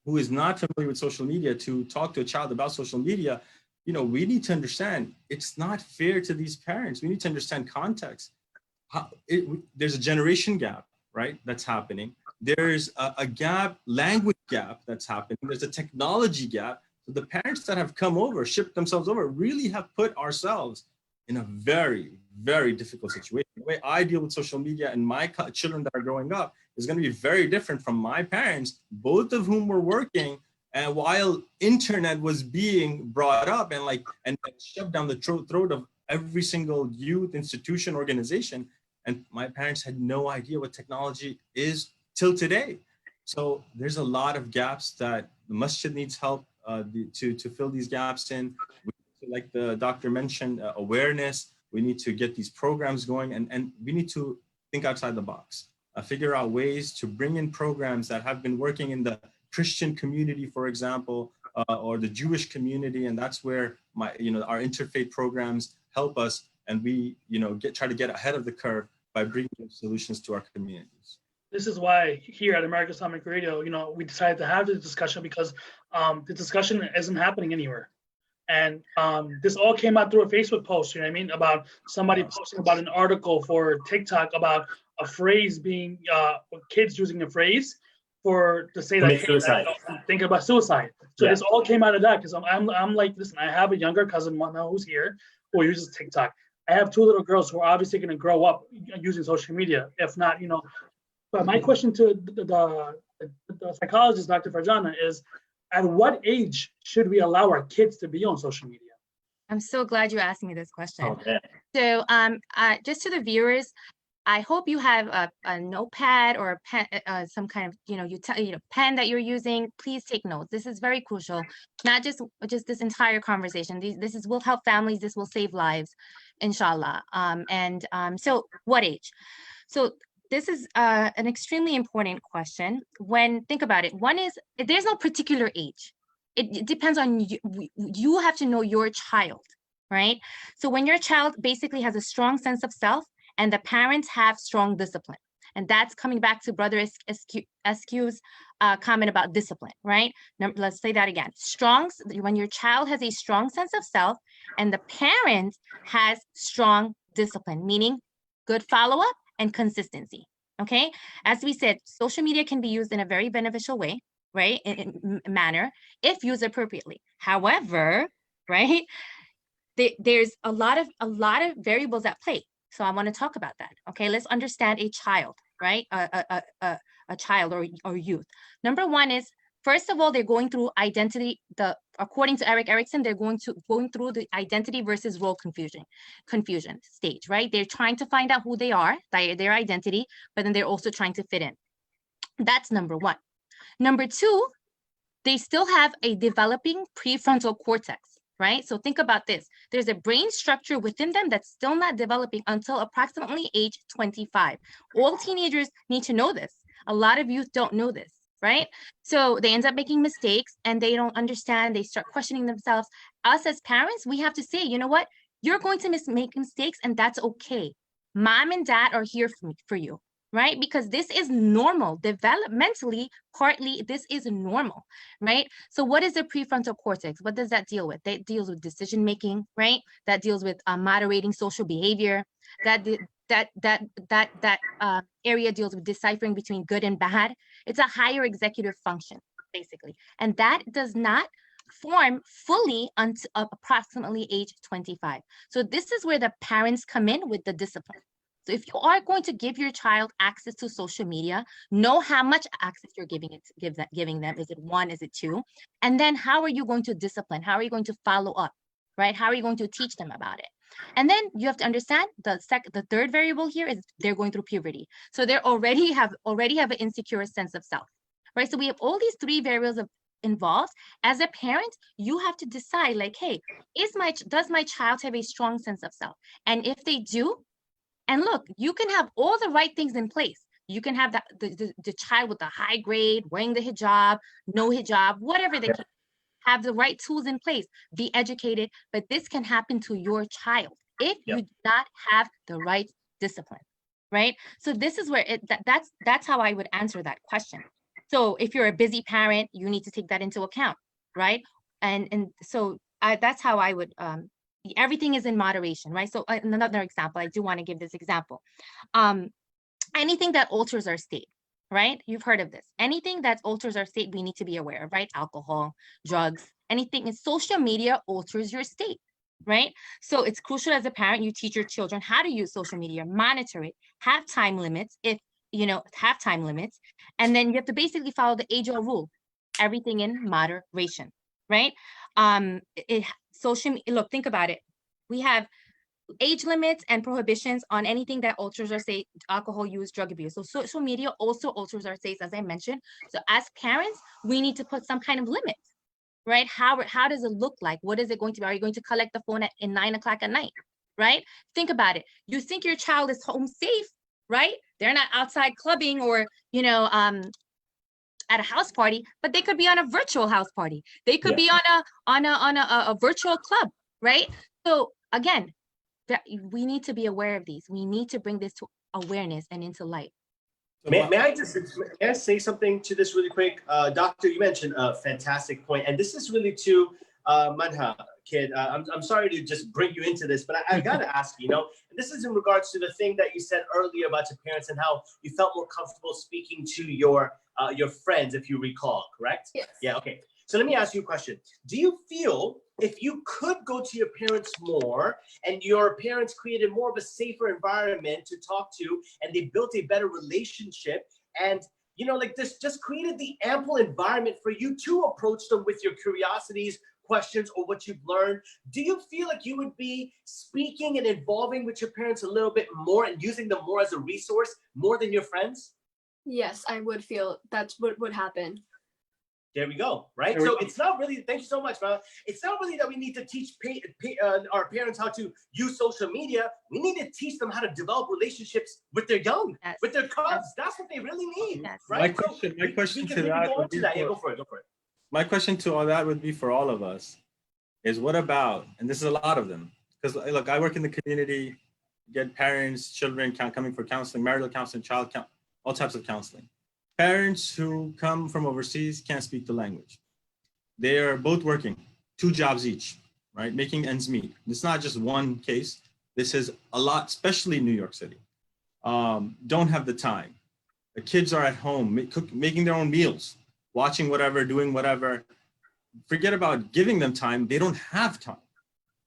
who is not familiar with social media to talk to a child about social media? We need to understand it's not fair to these parents. We need to understand context. there's a generation gap, right? That's happening. There's a gap, language gap that's happening. There's a technology gap. So the parents that have come over, shipped themselves over, really have put ourselves in a very, very difficult situation. The way I deal with social media and my children that are growing up is going to be very different from my parents, both of whom were working. And while internet was being brought up and shoved down the throat of every single youth institution organization, and my parents had no idea what technology is till today. So there's a lot of gaps that the masjid needs help to fill these gaps in. Like the doctor mentioned, awareness. We need to get these programs going, and we need to think outside the box, figure out ways to bring in programs that have been working in the Christian community, for example, or the Jewish community, and that's where our interfaith programs help us, and we try to get ahead of the curve by bringing solutions to our communities. This is why here at American Islamic Radio, we decided to have this discussion because the discussion isn't happening anywhere. And this all came out through a Facebook post, you know what I mean? About somebody posting about an article for TikTok about a phrase being, kids using a phrase to say that, suicide. Thinking about suicide. So this all came out of that because I'm like, listen, I have a younger cousin, Mona, who's here, who uses TikTok. I have two little girls who are obviously going to grow up using social media, if not, But my question to the psychologist, Dr. Farjana, is at what age should we allow our kids to be on social media? I'm so glad you asked me this question. Okay. So just to the viewers, I hope you have a notepad or a pen, some kind of pen that you're using. Please take notes. This is very crucial. Not just this entire conversation. This will help families. This will save lives, inshallah. So what age? So this is an extremely important question. Think about it. One is there's no particular age. It depends on you. You have to know your child, right? So when your child basically has a strong sense of self, and the parents have strong discipline. And that's coming back to Brother Escu's comment about discipline, right? Let's say that again. When your child has a strong sense of self and the parent has strong discipline, meaning good follow-up and consistency, okay? As we said, social media can be used in a very beneficial way, right? In manner, if used appropriately. However, right, there's a lot of variables at play. So I want to talk about that. Okay, let's understand a child, right? A child or youth. Number one is, first of all, they're going through identity. According to Erik Erikson, they're going through the identity versus role confusion stage, right? They're trying to find out who they are, their identity, but then they're also trying to fit in. That's number one. Number two, they still have a developing prefrontal cortex. Right? So think about this. There's a brain structure within them that's still not developing until approximately age 25. All teenagers need to know this. A lot of youth don't know this, right? So they end up making mistakes and they don't understand. They start questioning themselves. Us as parents, we have to say, you know what? You're going to make mistakes and that's okay. Mom and dad are here for you. Right? Because this is normal. Developmentally, partly, this is normal, right? So what is the prefrontal cortex? What does that deal with? That deals with decision-making, right? That deals with moderating social behavior. That area deals with deciphering between good and bad. It's a higher executive function, basically. And that does not form fully until approximately age 25. So this is where the parents come in with the discipline. So if you are going to give your child access to social media, know how much access you're giving them. Is it 1? Is it 2? And then how are you going to discipline? How are you going to follow up, right? How are you going to teach them about it? And then you have to understand the third variable here is they're going through puberty. So they already have an insecure sense of self, right? So we have all these 3 variables involved. As a parent, you have to decide like, hey, does my child have a strong sense of self? And if they do, and look, you can have all the right things in place. You can have the child with the high grade, wearing the hijab, no hijab, whatever they can have the right tools in place, be educated, but this can happen to your child if you do not have the right discipline, right? So this is where that's how I would answer that question. So if you're a busy parent, you need to take that into account, right? And so that's how I would everything is in moderation, right? So another example, I do want to give this example. Anything that alters our state, right? You've heard of this. Anything that alters our state, we need to be aware of, right? Alcohol, drugs, anything in social media alters your state, right? So it's crucial as a parent, you teach your children how to use social media, monitor it, have time limits, have time limits, and then you have to basically follow the age-old rule, everything in moderation, right? Look, think about it. We have age limits and prohibitions on anything that alters our state, alcohol use, drug abuse. So social media also alters our states, as I mentioned. So as parents, we need to put some kind of limits, right? How does it look like? What is it going to be? Are you going to collect the phone at 9 o'clock at night, right? Think about it. You think your child is home safe, right? They're not outside clubbing or, at a house party, but they could be on a virtual house party. They could be on a virtual club, right? So again, we need to be aware of these. We need to bring this to awareness and into light. May I say something to this really quick? Doctor, you mentioned a fantastic point, and this is really to Manha, kid. I'm sorry to just bring you into this, but I got to ask you, this is in regards to the thing that you said earlier about your parents and how you felt more comfortable speaking to your friends, if you recall, correct? Yes. Yeah, okay. So let me ask you a question. Do you feel if you could go to your parents more and your parents created more of a safer environment to talk to and they built a better relationship and, like this just created the ample environment for you to approach them with your curiosities, questions, or what you've learned, do you feel like you would be speaking and involving with your parents a little bit more and using them more as a resource more than your friends? Yes, I would feel that's what would happen. There we go, right? So it's not really, thank you so much, man. It's not really that we need to teach our parents how to use social media. We need to teach them how to develop relationships with their young, with their cubs. That's what they really need, right? My question to that would be go for it. My question to all that would be for all of us is what about, and this is a lot of them, because look, I work in the community, get parents, children coming for counseling, marital counseling, child counseling, all types of counseling. Parents who come from overseas can't speak the language. They are both working, 2 jobs each, right? Making ends meet. It's not just one case. This is a lot, especially in New York City. Don't have the time. The kids are at home, making their own meals, watching whatever, doing whatever. Forget about giving them time. They don't have time.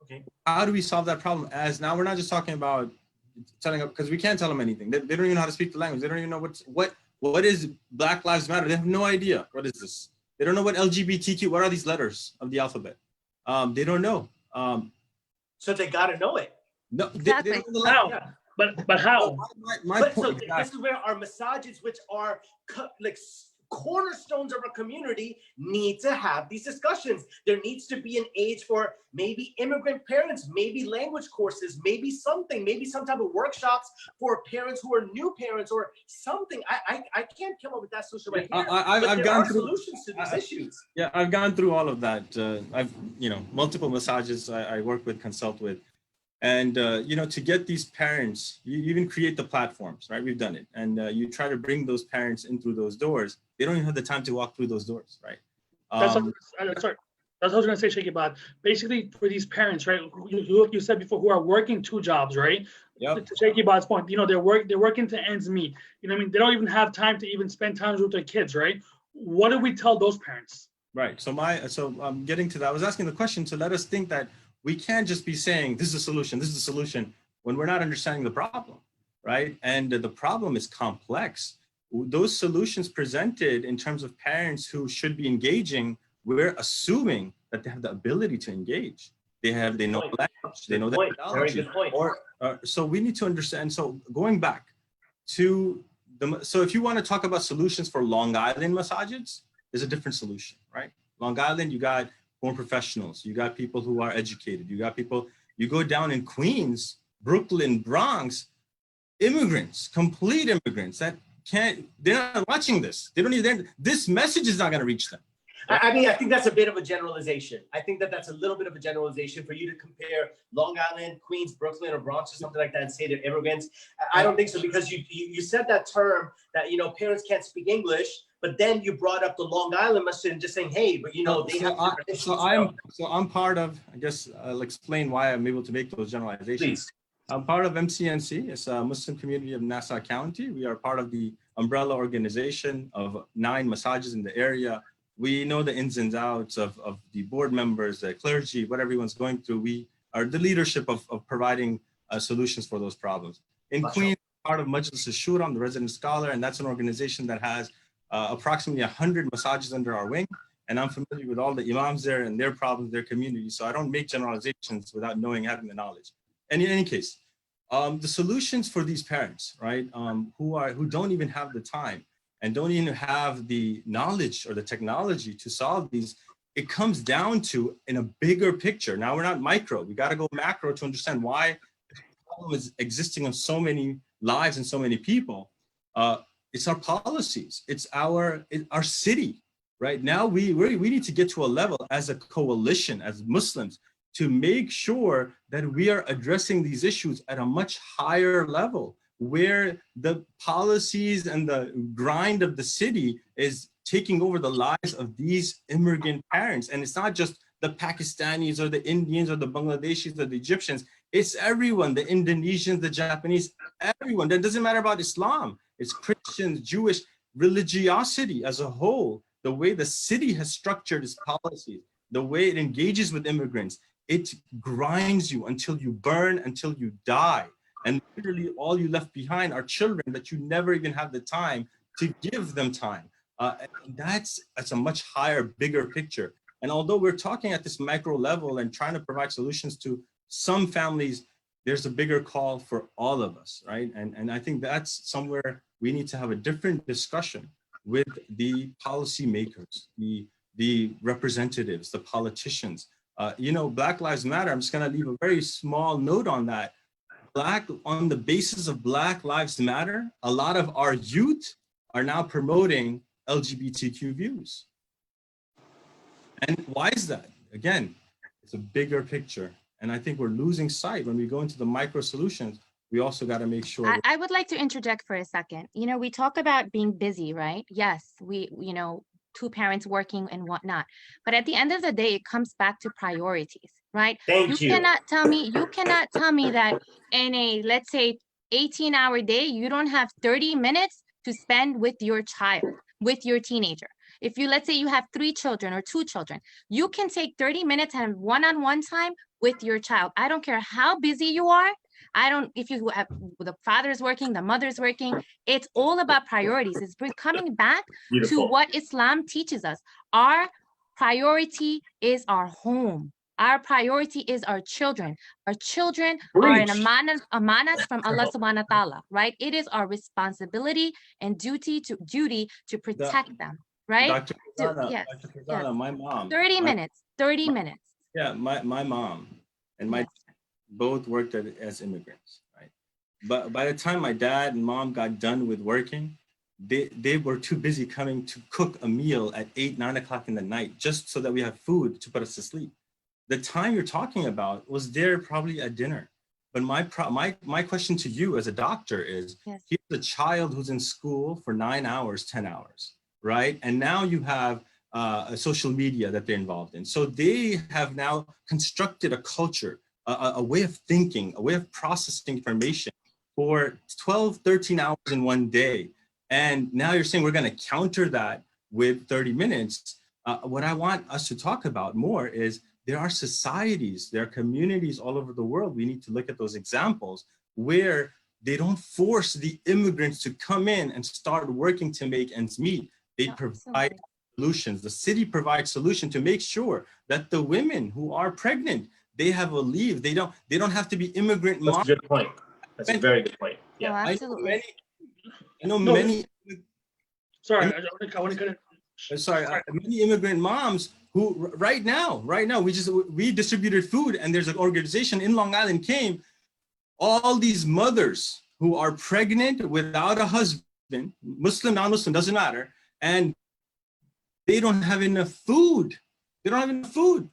Okay. How do we solve that problem? As now we're not just talking about telling them, because we can't tell them anything. They don't even know how to speak the language. They don't even know what is Black Lives Matter. They have no idea. What is this? They don't know what LGBTQ, what are these letters of the alphabet? They don't know. So they got to know it. No, Exactly. they don't know the How? language. But how? My point, So exactly. this is where our massages, which are like cornerstones of our community, need to have these discussions. There needs to be an age for maybe immigrant parents, maybe language courses, maybe some type of workshops for parents who are new parents or something. I can't come up with that solution right here. I've gone through solutions to these issues. Yeah, I've gone through all of that. I've multiple massages I work with, consult with. And, to get these parents, you even create the platforms, right? We've done it. And you try to bring those parents in through those doors. They don't even have the time to walk through those doors, right? That's what I was going to say, Shakibad. Basically, for these parents, right? You said before, who are working 2 jobs, right? Yep. To Shakibad's point, they're working to ends meet. What I mean? They don't even have time to even spend time with their kids, right? What do we tell those parents? Right. So I'm getting to that. I was asking the question to let us think that we can't just be saying this is a solution when we're not understanding the problem, right? And the problem is complex. Those solutions presented in terms of parents who should be engaging, we're assuming that they have the ability to engage. They know language, they know the methodology. Very good point. So we need to understand. So going back to so if you want to talk about solutions for Long Island massages, there's a different solution, right? Long Island, you got more professionals, you got people who are educated, you got people, you go down in Queens, Brooklyn, Bronx, immigrants, complete immigrants that they're not watching this. This message is not going to reach them. I mean, I think that's a bit of a generalization. I think that's a little bit of a generalization for you to compare Long Island, Queens, Brooklyn, or Bronx or something like that and say they're immigrants. I don't think so, because you said that term that, parents can't speak English, but then you brought up the Long Island Masjid and just saying, hey, but you know, they have different issues. So I'm part of, I guess I'll explain why I'm able to make those generalizations. Please. I'm part of MCNC. It's a Muslim community of Nassau County. We are part of the umbrella organization of 9 masajids in the area. We know the ins and outs of the board members, the clergy, what everyone's going through. We are the leadership of providing solutions for those problems. In Queens, part of Majlis al-Shura, I'm the resident scholar, and that's an organization that has approximately 100 masajids under our wing. And I'm familiar with all the imams there and their problems, their community. So I don't make generalizations without knowing, having the knowledge. And in any case, the solutions for these parents, right, who don't even have the time and don't even have the knowledge or the technology to solve these, it comes down to in a bigger picture. Now we're not micro, we got to go macro to understand why the problem is existing on so many lives and so many people. It's our policies, it's our city, right? Now we need to get to a level as a coalition, as Muslims, to make sure that we are addressing these issues at a much higher level, where the policies and the grind of the city is taking over the lives of these immigrant parents. And it's not just the Pakistanis or the Indians or the Bangladeshis or the Egyptians, it's everyone, the Indonesians, the Japanese, everyone. That doesn't matter about Islam. It's Christians, Jewish, religiosity as a whole, the way the city has structured its policies, the way it engages with immigrants, it grinds you until you burn, until you die. And literally all you left behind are children that you never even have the time to give them time. And that's a much higher, bigger picture. And although we're talking at this micro level and trying to provide solutions to some families, there's a bigger call for all of us, right? And I think that's somewhere we need to have a different discussion with the policymakers, the representatives, the politicians. You know, Black Lives Matter, I'm just gonna leave a very small note on that. On the basis of Black Lives Matter, a lot of our youth are now promoting LGBTQ views. And why is that? Again, it's a bigger picture. And I think we're losing sight when we go into the micro solutions. We also got to make sure. I would like to interject for a second. You know, we talk about being busy, right? Yes, you know, 2 parents working and whatnot. But at the end of the day, it comes back to priorities, right? Thank you. You cannot tell me that in a, let's say, 18-hour day, you don't have 30 minutes to spend with your child, with your teenager. If you, let's say you have 3 children or 2 children, you can take 30 minutes and have one-on-one time with your child. I don't care how busy you are. If you have the father's working, the mother's working, it's all about priorities. It's coming back to what Islam teaches us. Our priority is our home. Our priority is our children. Our children are an amanat from Allah subhanahu wa ta'ala, right? It is our responsibility and duty to protect them, right? Dr. Farjana, Yes, my mom. 30 minutes. Yeah, my mom and my both worked as immigrants, right? But by the time my dad and mom got done with working, they were too busy coming to cook a meal at 8, 9 o'clock in the night, just so that we have food to put us to sleep. The time you're talking about was there probably at dinner. But my question to you as a doctor is, here's a child who's in school for 9 hours, 10 hours, right? And now you have a social media that they're involved in. So they have now constructed a culture, a way of thinking, a way of processing information for 12, 13 hours in one day. And now you're saying we're going to counter that with 30 minutes. What I want us to talk about more is there are societies, there are communities all over the world. We need to look at those examples where they don't force the immigrants to come in and start working to make ends meet. They provide solutions. The city provides solution to make sure that the women who are pregnant, they have a leave. They don't have to be immigrant moms. That's a good point. That's a very good point. Yeah. Oh, absolutely. I know many. Sorry, I want to cut it. Sorry, many immigrant moms who right now, we distributed food, and there's an organization in Long Island came, all these mothers who are pregnant without a husband, Muslim, non-Muslim, doesn't matter, and they don't have enough food. They don't have enough food.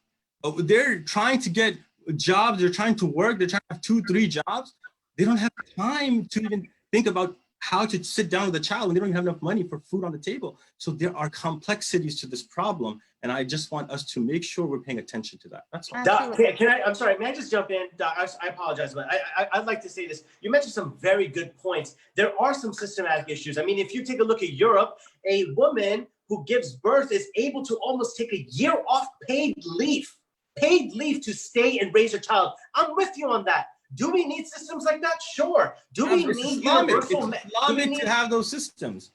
They're trying to get jobs, they're trying to work, they're trying to have 2, 3 jobs. They don't have time to even think about how to sit down with a child when they don't even have enough money for food on the table. So there are complexities to this problem. And I just want us to make sure we're paying attention to that. That's all. Doc, I'm sorry, may I just jump in? Doc, I apologize, but I'd like to say this. You mentioned some very good points. There are some systematic issues. I mean, if you take a look at Europe, a woman who gives birth is able to almost take a year off paid leave to stay and raise a child. I'm with you on that. Do we need systems like that? Sure. Do we need universal? It's Islamic to have those systems.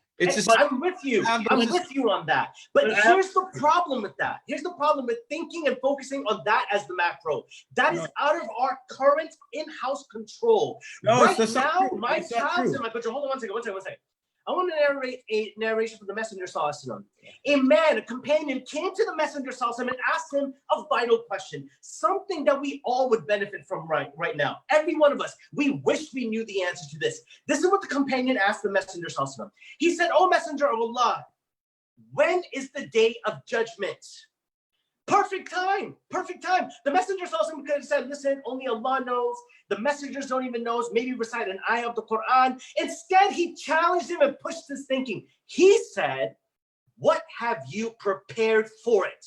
I'm with you. I'm with you on that. But here's the problem with that. Here's the problem with thinking and focusing on that as the macro. That is out of our current in-house control. No, right now, my child's in my bedroom. Hold on one second. I want to narrate a narration from the Messenger Sallallahu Alaihi Wasallam. A man, a companion, came to the Messenger Sallallahu Alaihi Wasallam and asked him a vital question, something that we all would benefit from right now. Every one of us, we wish we knew the answer to this. This is what the companion asked the Messenger Sallallahu Alaihi Wasallam. He said, "O Messenger of Allah, when is the day of judgment?" Perfect time. The Messenger Sallallahu Alaihi Wasallam could have said, listen, only Allah knows. The messengers don't even know. Maybe recite an ayah of the Quran. Instead, he challenged him and pushed his thinking. He said, what have you prepared for it?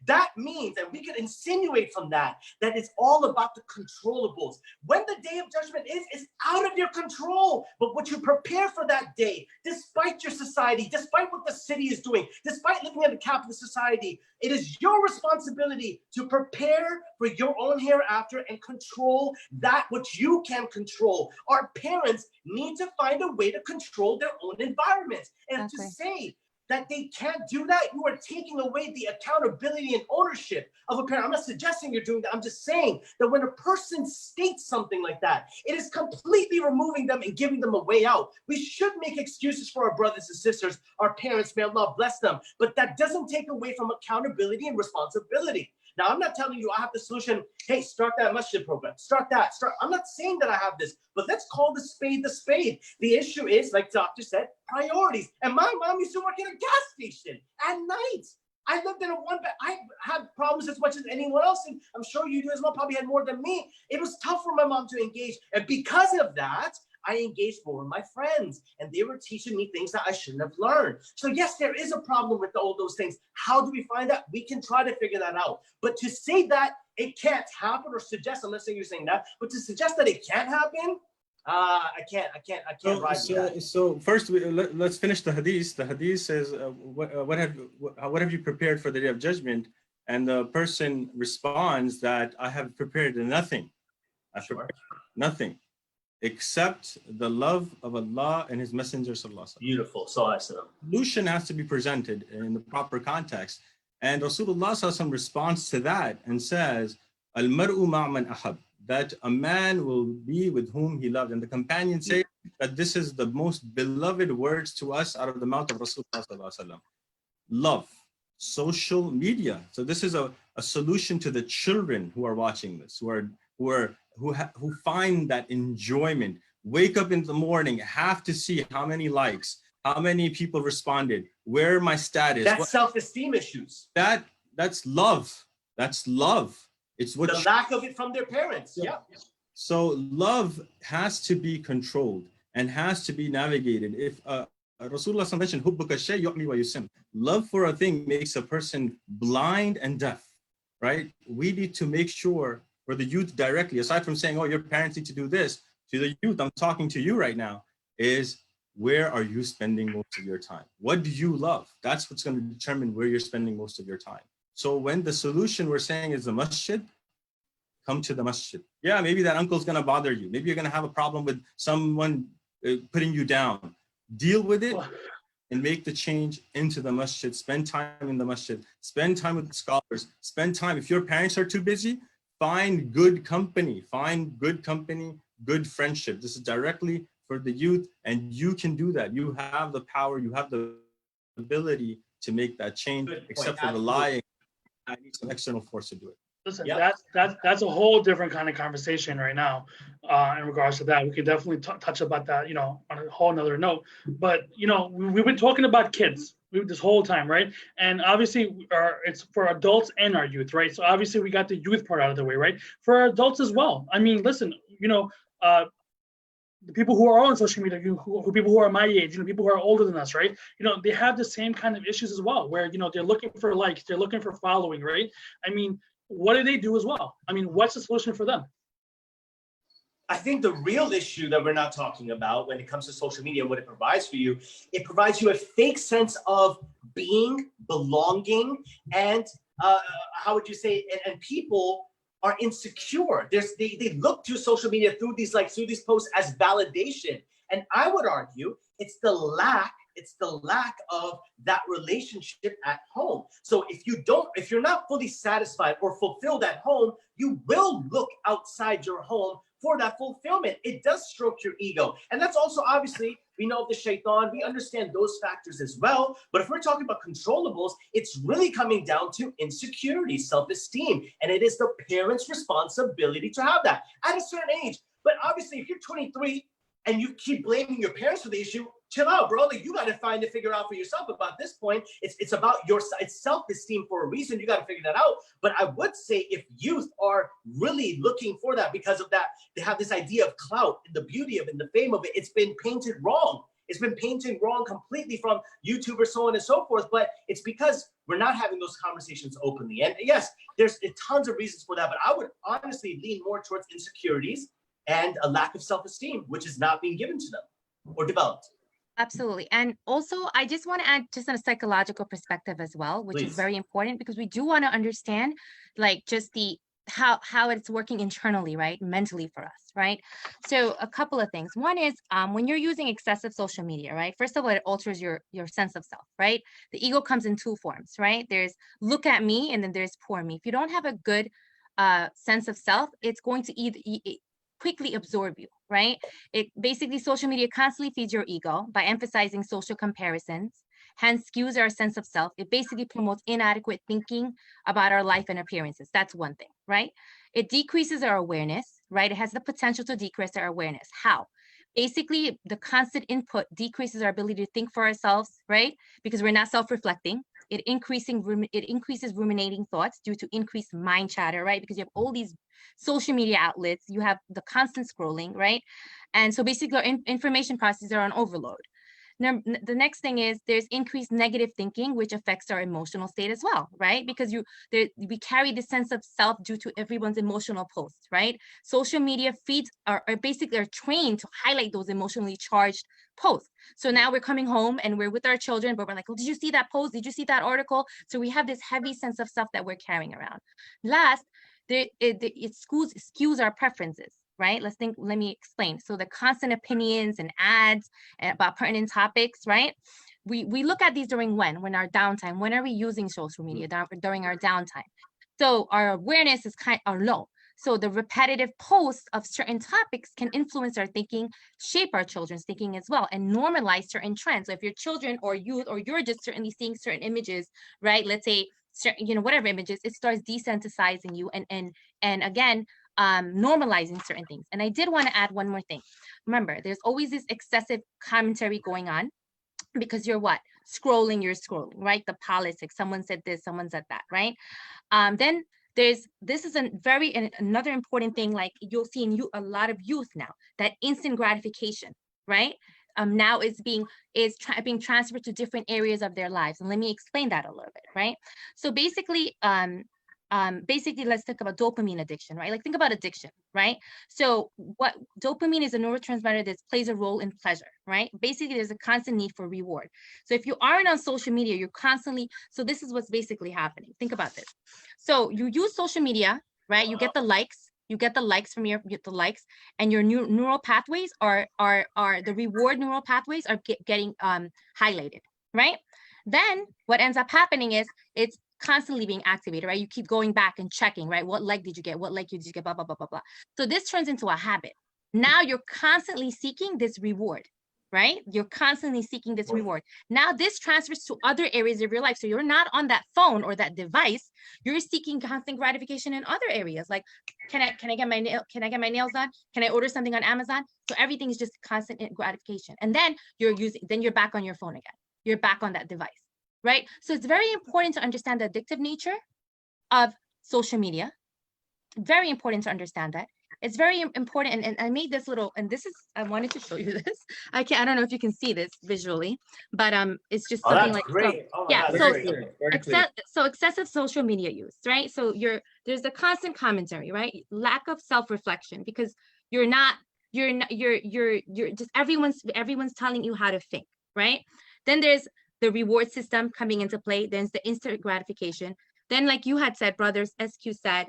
That means, and we could insinuate from that it's all about the controllables. When the day of judgment is out of your control. But what you prepare for that day, despite your society, despite what the city is doing, despite living at the cap of the society, it is your responsibility to prepare for your own hereafter and control that which you can control. Our parents need to find a way to control their own environment. And to say that they can't do that, you are taking away the accountability and ownership of a parent. I'm not suggesting you're doing that. I'm just saying that when a person states something like that, it is completely removing them and giving them a way out. We should make excuses for our brothers and sisters, our parents, may Allah bless them, but that doesn't take away from accountability and responsibility. Now, I'm not telling you I have the solution. Hey, start that masjid program. Start. I'm not saying that I have this, but let's call the spade the spade. The issue is, like Doctor said, priorities. And my mom used to work in a gas station at night. I lived in a one-bed. I had problems as much as anyone else, and I'm sure you do as well, probably had more than me. It was tough for my mom to engage. And because of that, I engaged more with my friends, and they were teaching me things that I shouldn't have learned. So yes, there is a problem with all those things. How do we find that? We can try to figure that out. But to say that it can't happen, or suggest, I'm not saying you're saying that, but to suggest that it can't happen, I can't ride with that. So first, let's finish the hadith. The hadith says, what have you prepared for the day of judgment? And the person responds that I have prepared nothing. I prepared nothing except the love of Allah and His Messenger Sallallahu Alaihi Wasallam. Beautiful. Solution has to be presented in the proper context. And Rasulullah Sallallahu Alaihi Wasallam responds to that and says, Al-mar'u ma'man ahab, that a man will be with whom he loved. And the companions say that this is the most beloved words to us out of the mouth of Rasulullah Sallallahu Alaihi Wasallam. Love, social media. So this is a solution to the children who are watching this, who find that enjoyment. Wake up in the morning, have to see how many likes, how many people responded, where my status. That's self-esteem issues. That's love. That's love. It's what the lack of it from their parents. Yeah. So love has to be controlled and has to be navigated. If Rasulullah mentioned, "Hubbuka shay yu'mi wa yusim," love for a thing makes a person blind and deaf. Right? We need to make sure for the youth directly, aside from saying, "Oh, your parents need to do this," to the youth, I'm talking to you right now, is where are you spending most of your time? What do you love? That's what's going to determine where you're spending most of your time. So when the solution we're saying is the masjid, come to the masjid. Yeah, maybe that uncle's going to bother you. Maybe you're going to have a problem with someone putting you down. Deal with it and make the change into the masjid. Spend time in the masjid. Spend time with the scholars. Spend time. If your parents are too busy, find good company. Find good company, good friendship. This is directly for the youth, and you can do that. You have the power. You have the ability to make that change, except for relying. I need some external force to do it. Listen, that's a whole different kind of conversation right now in regards to that. We could definitely touch about that, on a whole nother note. But, we've been talking about kids this whole time, right? And obviously it's for adults and our youth, right? So obviously we got the youth part out of the way, right? For our adults as well. I mean, listen, the people who are on social media, who people who are my age, people who are older than us, right? They have the same kind of issues as well, where they're looking for likes, they're looking for following, right? I mean, what do they do as well? I mean, what's the solution for them? I think the real issue that we're not talking about when it comes to social media and what it provides for you, it provides you a fake sense of being, belonging, and how would you say, and people are insecure. They look to social media through these posts as validation. And I would argue it's the lack of that relationship at home. So if you're not fully satisfied or fulfilled at home, you will look outside your home for that fulfillment. It does stroke your ego. And that's also, obviously, we know the shaitan, we understand those factors as well. But if we're talking about controllables, it's really coming down to insecurity, self-esteem. And it is the parent's responsibility to have that at a certain age. But obviously, if you're 23 and you keep blaming your parents for the issue, chill out, bro. Like, you got to figure out for yourself. About this point, it's about it's self-esteem for a reason. You got to figure that out. But I would say if youth are really looking for that because of that, they have this idea of clout and the beauty of it and the fame of it. It's been painted wrong. It's been painted wrong completely from YouTubers, so on and so forth. But it's because we're not having those conversations openly. And yes, there's tons of reasons for that. But I would honestly lean more towards insecurities and a lack of self-esteem, which is not being given to them or developed. Absolutely. And also, I just want to add just on a psychological perspective as well, which Please. is very important, because we do want to understand like just how it's working internally, right? Mentally for us, right? So a couple of things. One is when you're using excessive social media, right? First of all, it alters your sense of self, right? The ego comes in two forms, right? There's look at me, and then there's poor me. If you don't have a good sense of self, it's going to either quickly absorb you, right? It basically, social media constantly feeds your ego by emphasizing social comparisons, hence skews our sense of self. It basically promotes inadequate thinking about our life and appearances. That's one thing, right? It decreases our awareness, right? It has the potential to decrease our awareness. How? Basically, the constant input decreases our ability to think for ourselves, right? Because we're not self-reflecting. It increases ruminating thoughts due to increased mind chatter, right? Because you have all these social media outlets, you have the constant scrolling, right? And so basically our information processes are on overload. Now, the next thing is there's increased negative thinking, which affects our emotional state as well, right? Because we carry this sense of self due to everyone's emotional posts, right? Social media feeds are basically trained to highlight those emotionally charged posts. So now we're coming home and we're with our children, but we're like, oh, did you see that post? Did you see that article? So we have this heavy sense of self that we're carrying around. Last, it skews our preferences, right? Let me explain. So the constant opinions and ads about pertinent topics, right? We look at these during when our downtime. When are we using social media? During our downtime. So our awareness is are low. So the repetitive posts of certain topics can influence our thinking, shape our children's thinking as well, and normalize certain trends. So if your children or youth, or you're just certainly seeing certain images, right? Let's say, whatever images, it starts desensitizing you and again, normalizing certain things. And I did want to add one more thing. Remember, there's always this excessive commentary going on because you're what? You're scrolling, right? The politics, someone said this, someone said that, right? Then this is another important thing, like you'll see in a lot of youth now, that instant gratification, right? Now is being transferred to different areas of their lives. And let me explain that a little bit, right? So basically, let's think about dopamine addiction, right? Like think about addiction, right? So what dopamine is a neurotransmitter that plays a role in pleasure, right? Basically, there's a constant need for reward. So if you aren't on social media, you're constantly, so this is what's basically happening. Think about this. So you use social media, right? You get the likes, from the likes, and your neural pathways are the reward neural pathways are getting highlighted, right? Then what ends up happening is it's constantly being activated, right? You keep going back and checking, right? What like did you get? What like did you get? Blah, blah, blah, blah, blah. So this turns into a habit. Now you're constantly seeking this reward, right? You're constantly seeking this reward. Now this transfers to other areas of your life. So you're not on that phone or that device. You're seeking constant gratification in other areas. Like, can I get my nails done? Can I order something on Amazon? So everything is just constant gratification. And then you're back on your phone again. You're back on that device, right? So it's very important to understand the addictive nature of social media. Very important to understand that. it's very important. And I made this little, and this is, I wanted to show you this. I don't know if you can see this visually, but it's just Oh, something that's like, great. so, Oh my yeah, God, so that's great. Very clear. excessive social media use, right? So there's a constant commentary, right? Lack of self-reflection, because you're just everyone's telling you how to think, right? Then there's the reward system coming into play. There's the instant gratification. Then, like you had said, brothers, SQ said,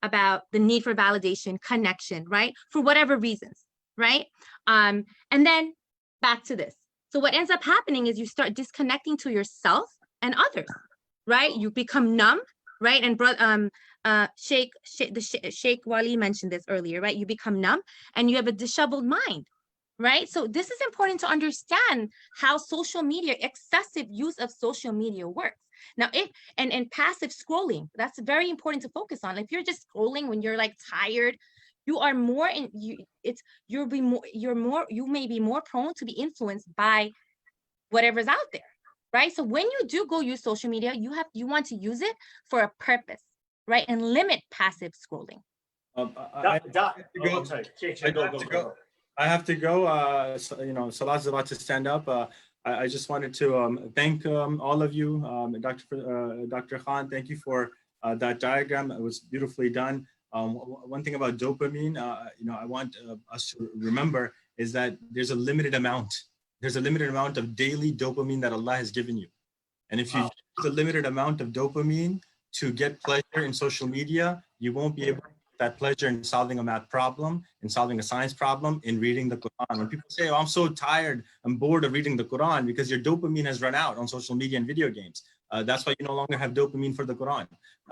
about the need for validation, connection, right? For whatever reasons, right? And then back to this. So what ends up happening is you start disconnecting to yourself and others, right? You become numb, right? And Sheikh Wali mentioned this earlier, right? You become numb and you have a disheveled mind, right? So this is important to understand how social media, excessive use of social media works. Now, and passive scrolling, that's very important to focus on. If you're just scrolling when you're like tired, you are more in you may be more prone to be influenced by whatever's out there, right? So when you do go use social media, you want to use it for a purpose, right? And limit passive scrolling. I'm sorry. Go. I have to go. Salad's about to stand up. I just wanted to thank all of you. Dr. Khan, thank you for that diagram. It was beautifully done. One thing about dopamine, I want us to remember is that there's a limited amount. There's a limited amount of daily dopamine that Allah has given you. And if you use the limited amount of dopamine to get pleasure in social media, you won't be able to get that pleasure in solving a math problem, in solving a science problem, in reading the Quran. When people say, oh, I'm so tired, I'm bored of reading the Quran, because your dopamine has run out on social media and video games. That's why you no longer have dopamine for the Quran.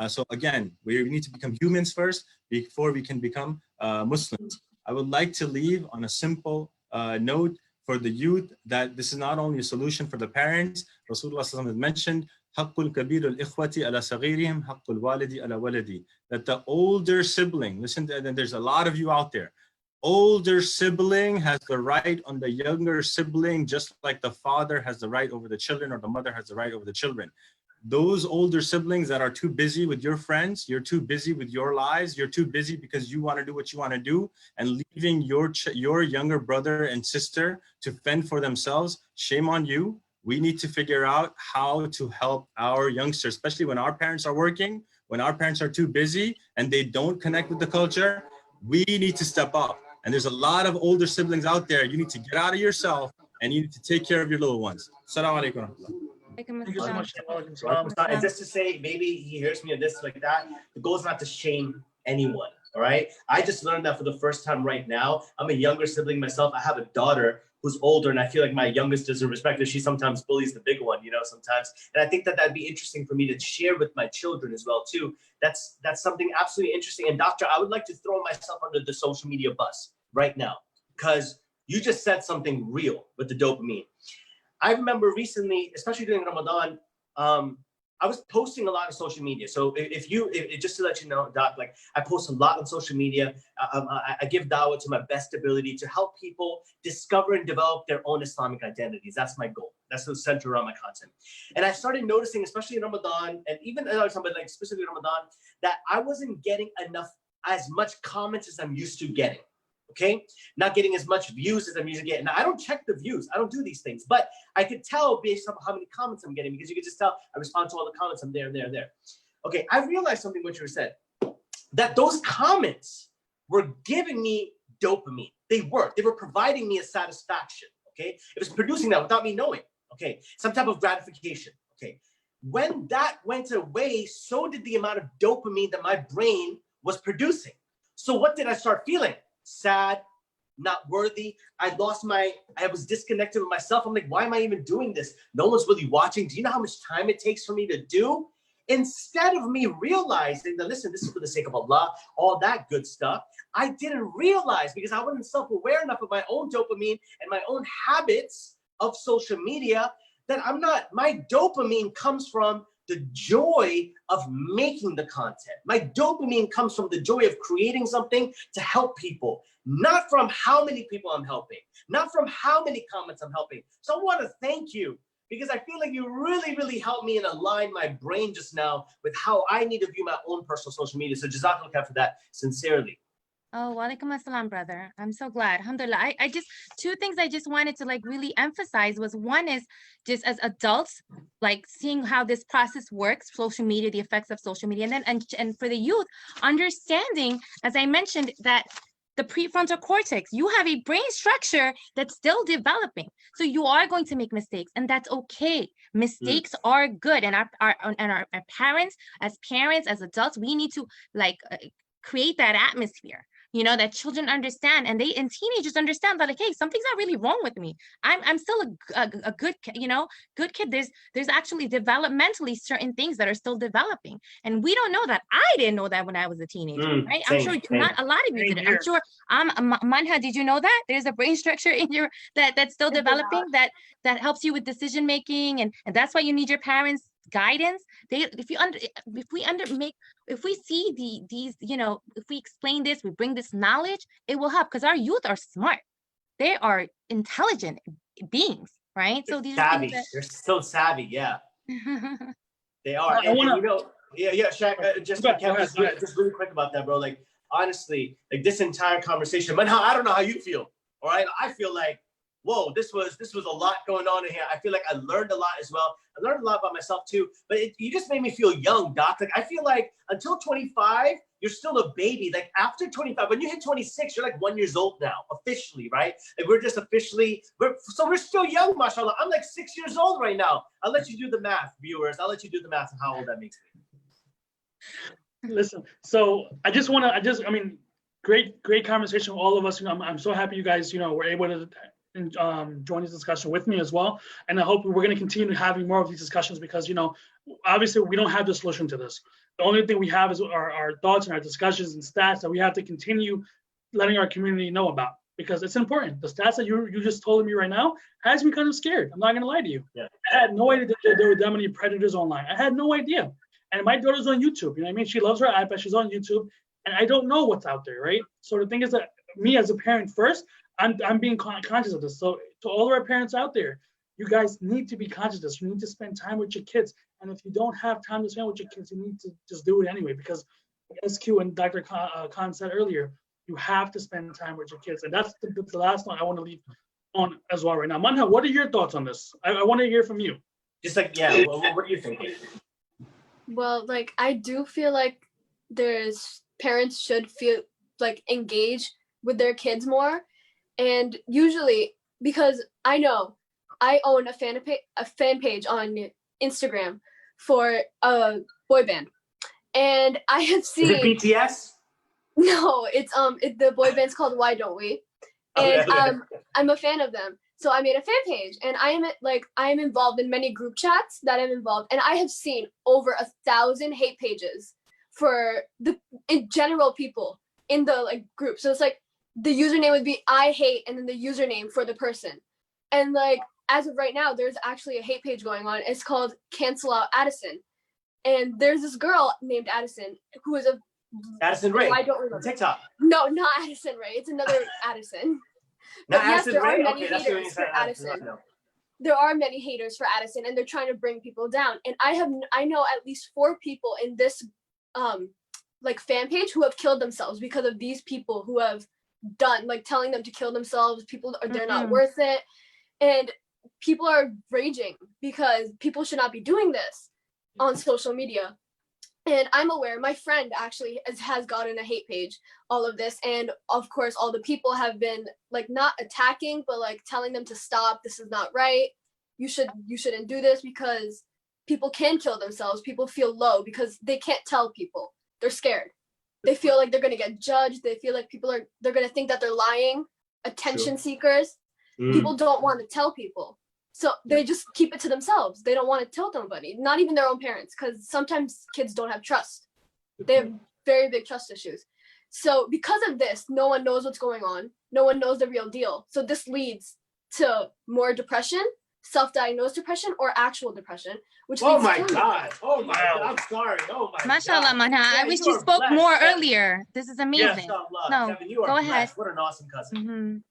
So again, we need to become humans first before we can become Muslims. I would like to leave on a simple note for the youth, that this is not only a solution for the parents. Rasulullah has mentioned, حَقُّ الْكَبِيرُ الْإِخْوَةِ عَلَى صَغِيرِهِمْ حَقُّ الْوَالِدِ عَلَى وَلَدِهِ. That the older sibling, listen, and there's a lot of you out there, older sibling has the right on the younger sibling, just like the father has the right over the children, or the mother has the right over the children. Those older siblings that are too busy with your friends, you're too busy with your lives, you're too busy because you want to do what you want to do, and leaving your younger brother and sister to fend for themselves, shame on you. We need to figure out how to help our youngsters, especially when our parents are working, when our parents are too busy and they don't connect with the culture. We need to step up. And there's a lot of older siblings out there. You need to get out of yourself and you need to take care of your little ones. Assalamu alaikum. Thank you so much. And just to say, maybe he hears me or this like that, the goal is not to shame anyone, all right? I just learned that for the first time right now. I'm a younger sibling myself. I have a daughter who's older, and I feel like my youngest doesn't respect her. She sometimes bullies the big one, sometimes. And I think that that'd be interesting for me to share with my children as well, too. That's something absolutely interesting. And doctor, I would like to throw myself under the social media bus right now, because you just said something real with the dopamine. I remember recently, especially during Ramadan, I was posting a lot on social media. So if just to let you know, Doc, like I post a lot on social media. I give dawah to my best ability to help people discover and develop their own Islamic identities. That's my goal. That's the center around my content. And I started noticing, especially in Ramadan, and even other time, but like specifically Ramadan, that I wasn't getting as much comments as I'm used to getting. Okay, not getting as much views as I'm usually getting. Now, I don't check the views. I don't do these things, but I could tell based on how many comments I'm getting, because you could just tell I respond to all the comments. I'm there, there. Okay, I realized something what you said, that those comments were giving me dopamine. They were providing me a satisfaction. Okay, it was producing that without me knowing. Okay, some type of gratification. Okay, when that went away, so did the amount of dopamine that my brain was producing. So what did I start feeling? Sad, not worthy. I was disconnected with myself. I'm like, why am I even doing this? No one's really watching. Do you know how much time it takes for me to do? Instead of me realizing that, listen, this is for the sake of Allah, all that good stuff, I didn't realize, because I wasn't self-aware enough of my own dopamine and my own habits of social media, that my dopamine comes from the joy of making the content. My dopamine comes from the joy of creating something to help people, not from how many people I'm helping, not from how many comments I'm helping. So I want to thank you, because I feel like you really, really helped me and align my brain just now with how I need to view my own personal social media. So jazakallah khair for that, sincerely. Oh, walaikum assalam, brother. I'm so glad. Alhamdulillah. I just, two things I just wanted to like really emphasize was, one is just as adults, like seeing how this process works, social media, the effects of social media, and then, and for the youth, understanding, as I mentioned, that the prefrontal cortex, you have a brain structure that's still developing. So you are going to make mistakes, and that's okay. Mistakes are good. And our parents, as adults, we need to like create that atmosphere, you know, that children understand, and teenagers understand that, like, hey, something's not really wrong with me. I'm still a good kid, you know, good kid. There's actually developmentally certain things that are still developing, and we don't know that. I didn't know that when I was a teenager, right? I'm sure not a lot of you did it. I'm sure. Manha, did you know that there's a brain structure in your that's still developing, that helps you with decision making, and that's why you need your parents' guidance. If we see these, you know, if we explain this, we bring this knowledge, it will help, because our youth are smart. They are intelligent beings, right? They're So these savvy. are things They're so savvy, yeah. that They are. I wanna- and, you know, yeah, Shaq, just really quick about that, bro. Like, honestly, like this entire conversation, man, I don't know how you feel. All right, I feel like, whoa, this was a lot going on in here. I feel like I learned a lot as well. I learned a lot about myself too. But you just made me feel young, Doc. Like, I feel like until 25, you're still a baby. Like, after 25, when you hit 26, you're like 1 year old now, officially, right? Like, we're just officially, we're still young, mashallah. I'm like 6 years old right now. I'll let you do the math, viewers. I'll let you do the math on how old that makes me. Listen, so I mean, great conversation with all of us. You know, I'm so happy you guys, you know, were able to join this discussion with me as well. And I hope we're going to continue having more of these discussions, because, you know, obviously we don't have the solution to this. The only thing we have is our thoughts and our discussions and stats that we have to continue letting our community know about, because it's important. The stats that you just told me right now has me kind of scared. I'm not going to lie to you. Yeah. I had no idea that there were that many predators online. I had no idea. And my daughter's on YouTube. You know what I mean? She loves her iPad. She's on YouTube. And I don't know what's out there, right? So the thing is that me as a parent first, I'm being conscious of this. So to all of our parents out there, you guys need to be conscious of this. You need to spend time with your kids. And if you don't have time to spend with your kids, you need to just do it anyway, because SQ and Dr. Khan said earlier, you have to spend time with your kids. And that's the last one I want to leave on as well right now. Manha, what are your thoughts on this? I want to hear from you. Just like, yeah, what are you thinking? Well, like, I do feel like parents should feel like engage with their kids more. And usually, because I know I own a fan page on Instagram for a boy band, and I have seen. Is it BTS? No, it's the boy band's called Why Don't We, and I'm a fan of them. So I made a fan page, and I am involved in many group chats that I'm involved, and I have seen over 1,000 hate pages for in general people in the like group. So it's like the username would be I hate, and then the username for the person. And like, as of right now, there's actually a hate page going on. It's called Cancel Out Addison, and there's this girl named Addison who is Addison Rae. I don't remember. TikTok. No, not Addison Rae. It's another Addison. Not yes, Addison there are Rae? many Okay, that's haters for Addison. There are many haters for Addison, and they're trying to bring people down. And I know at least 4 people in this like fan page who have killed themselves because of these people who have done like telling them to kill themselves. People they're not worth it, and people are raging because people should not be doing this on social media. And I'm aware, my friend actually has gotten a hate page, all of this. And of course, all the people have been like not attacking, but like telling them to stop. This is not right. You shouldn't do this, because people can kill themselves. People feel low because they can't tell people. They're scared. They feel like they're going to get judged. They feel like they're going to think that they're lying. Attention seekers. People don't want to tell people. So they just keep it to themselves. They don't want to tell nobody, not even their own parents, because sometimes kids don't have trust. They have very big trust issues. So because of this, no one knows what's going on. No one knows the real deal. So this leads to more depression, self-diagnosed depression, or actual depression, which Oh leads my to God. Oh my God. I'm sorry. Oh my Mashallah, God. Manha. I Yeah, wish you you are spoke blessed, more Kevin. earlier. This is amazing. No, Kevin, you are go blessed. ahead. What an awesome cousin.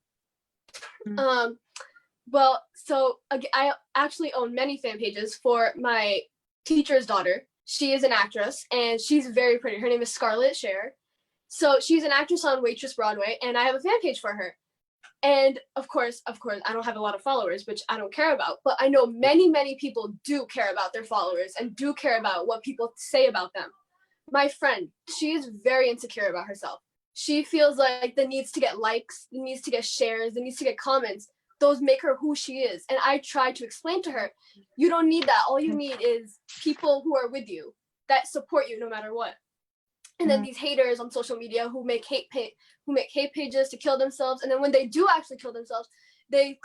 Well, so I actually own many fan pages for my teacher's daughter. She is an actress, and she's very pretty. Her name is Scarlett Cher. So she's an actress on Waitress Broadway, and I have a fan page for her. And of course, I don't have a lot of followers, which I don't care about, but I know many people do care about their followers and do care about what people say about them. My friend, she is very insecure about herself. She feels like the needs to get likes, the needs to get shares, the needs to get comments. Those make her who she is. And I try to explain to her, you don't need that. All you need is people who are with you, that support you no matter what. And then these haters on social media who make hate pages to kill themselves, and then when they do actually kill themselves, they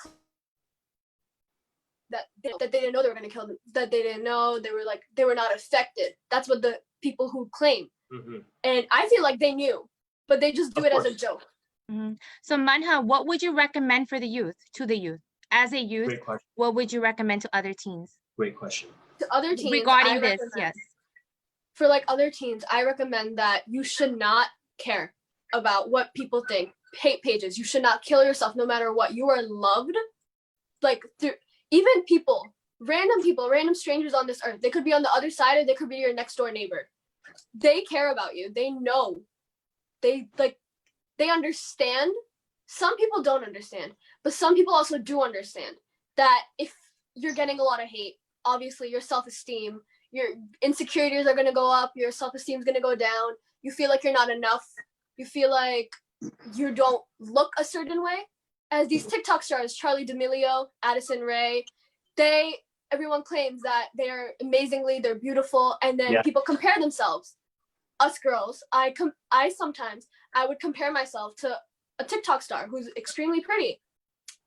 that they didn't know they were going to kill them, that they didn't know, they were not affected. That's what the people who claim. And I feel like they knew, but they just do it as a joke. So Manha, what would you recommend for the youth, as a youth? What would you recommend to other teens? Great question. To other teens regarding this, yes. For like other teens, I recommend that you should not care about what people think. Hate pages. You should not kill yourself no matter what. You are loved. Like through even random strangers on this earth. They could be on the other side or they could be your next door neighbor. They care about you. They know. They understand. Some people don't understand, but some people also do understand that if you're getting a lot of hate, obviously your self-esteem, your insecurities are going to go up, your self-esteem is going to go down. You feel like you're not enough. You feel like you don't look a certain way. As these TikTok stars, Charlie D'Amelio, Addison Rae, everyone claims that they're they're beautiful, and then people compare themselves. Us girls, I would compare myself to a TikTok star who's extremely pretty.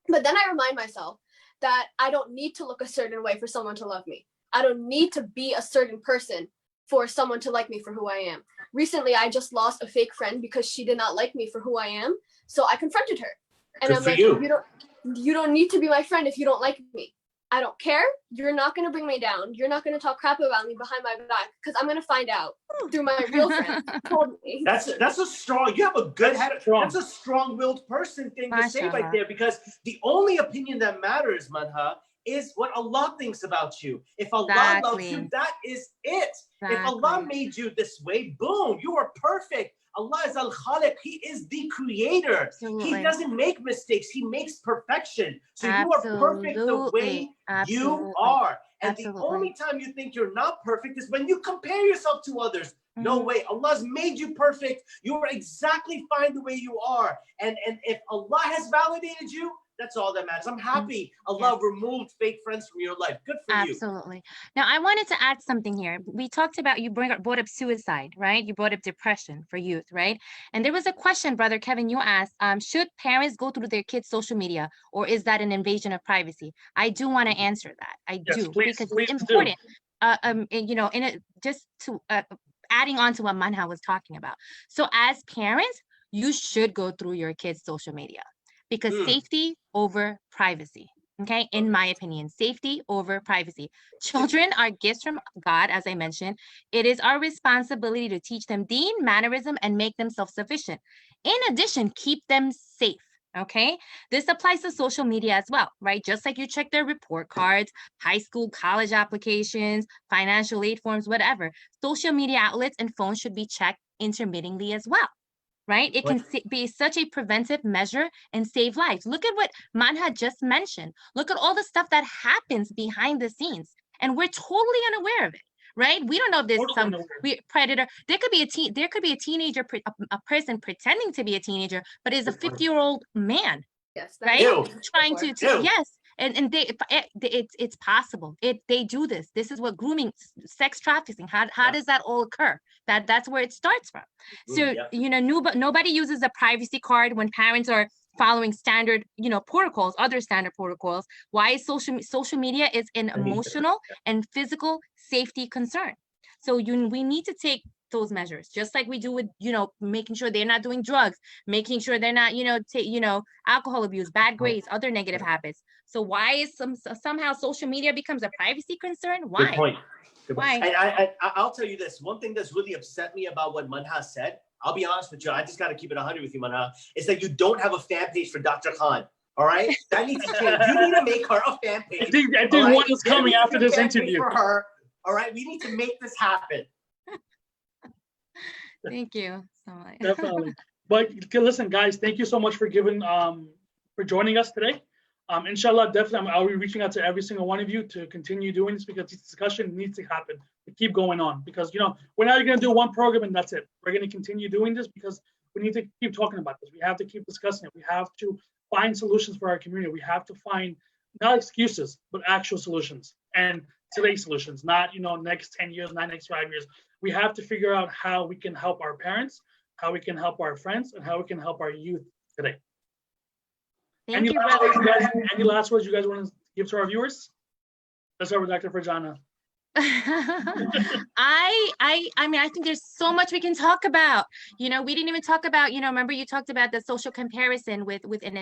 But then I remind myself that I don't need to look a certain way for someone to love me. I don't need to be a certain person for someone to like me for who I am. Recently, I just lost a fake friend because she did not like me for who I am. So I confronted her. And I'm like, you don't need to be my friend if you don't like me. I don't care. You're not going to bring me down. You're not going to talk crap about me behind my back, because I'm going to find out through my real friend who told me. That's a strong, you have a good head. That's a strong-willed person thing to say right there, because the only opinion that matters, Manha, is what Allah thinks about you. If Allah loves you, that is it. If Allah made you this way, boom, you are perfect. Allah is Al-Khaliq. He is the creator. Absolutely. He doesn't make mistakes. He makes perfection. So you are perfect the way you are. And the only time you think you're not perfect is when you compare yourself to others. No way. Allah's made you perfect. You are exactly fine the way you are. And if Allah has validated you, that's all that matters. I'm happy Allah removed fake friends from your life. Good for you. Absolutely. Now, I wanted to add something here. We talked about, you brought up suicide, right? You brought up depression for youth, right? And there was a question, Brother Kevin, you asked, should parents go through their kids' social media, or is that an invasion of privacy? I do want to answer that. I do, because it's important. You know, just to adding on to what Manha was talking about. So as parents, you should go through your kids' social media, because safety over privacy. Okay, in my opinion, safety over privacy. Children are gifts from God, as I mentioned. It is our responsibility to teach them deen, mannerism, and make them self-sufficient. In addition, keep them safe. Okay, this applies to social media as well, right? Just like you check their report cards, high school, college applications, financial aid forms, whatever. Social media outlets and phones should be checked intermittently as well. Right? It can be such a preventive measure and save lives. Look at what Manha just mentioned. Look at all the stuff that happens behind the scenes, and we're totally unaware of it, right? We don't know if there's some predator. There could be a teenager, a person pretending to be a teenager, but is a 50-year-old man. Yes, right? Trying to yes. And it's possible. They do this. This is what grooming, sex trafficking. How does that all occur? That's where it starts from. So you know, nobody uses a privacy card when parents are following standard, you know, protocols, other standard protocols. Why is social media is an emotional and physical safety concern. So we need to take those measures, just like we do with, you know, making sure they're not doing drugs, making sure they're not, you know, alcohol abuse, bad grades, other negative habits. So why is somehow social media becomes a privacy concern? Why? Good point. Why? And I'll tell you this. One thing that's really upset me about what Manha said, I'll be honest with you, I just got to keep it 100 with you, Manha, is that you don't have a fan page for Dr. Khan. All right? That needs to change. You need to make her a fan page. I think one is coming after this interview. For her. All right? We need to make this happen. Thank you. Definitely. But listen, guys, thank you so much for for joining us today. Inshallah, definitely, I'll be reaching out to every single one of you to continue doing this because this discussion needs to happen, to keep going on. Because we're not going to do one program and that's it. We're going to continue doing this because we need to keep talking about this. We have to keep discussing it. We have to find solutions for our community. We have to find not excuses, but actual solutions and today's solutions. Not next 10 years, not next 5 years. We have to figure out how we can help our parents, how we can help our friends, and how we can help our youth today. Thank you, brother. Any last words you guys want to give to our viewers? Let's start with Dr. Farjana. I mean, I think there's so much we can talk about. We didn't even talk about, remember you talked about the social comparison with and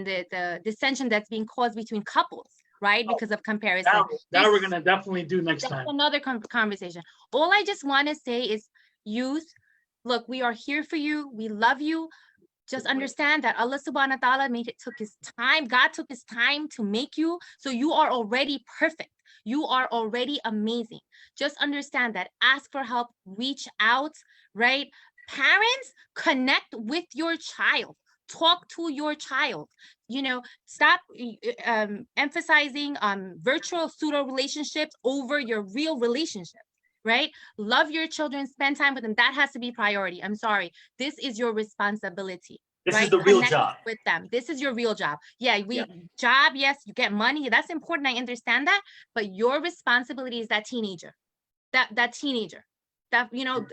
the dissension that's being caused between couples, right? Because of comparison. That we're gonna definitely do next time. Another conversation. All I just want to say is, youth, look, we are here for you. We love you. Just understand that Allah subhanahu wa ta'ala took his time. God took his time to make you. So you are already perfect. You are already amazing. Just understand that. Ask for help, reach out, right? Parents, connect with your child. Talk to your child. Stop emphasizing virtual pseudo relationships over your real relationship, right? Love your children, spend time with them. That has to be priority. I'm sorry. This is your responsibility. This right? is the real Connect job. with them. This is your real job. Job, yes, you get money. That's important. I understand that. But your responsibility is that teenager. That teenager. That,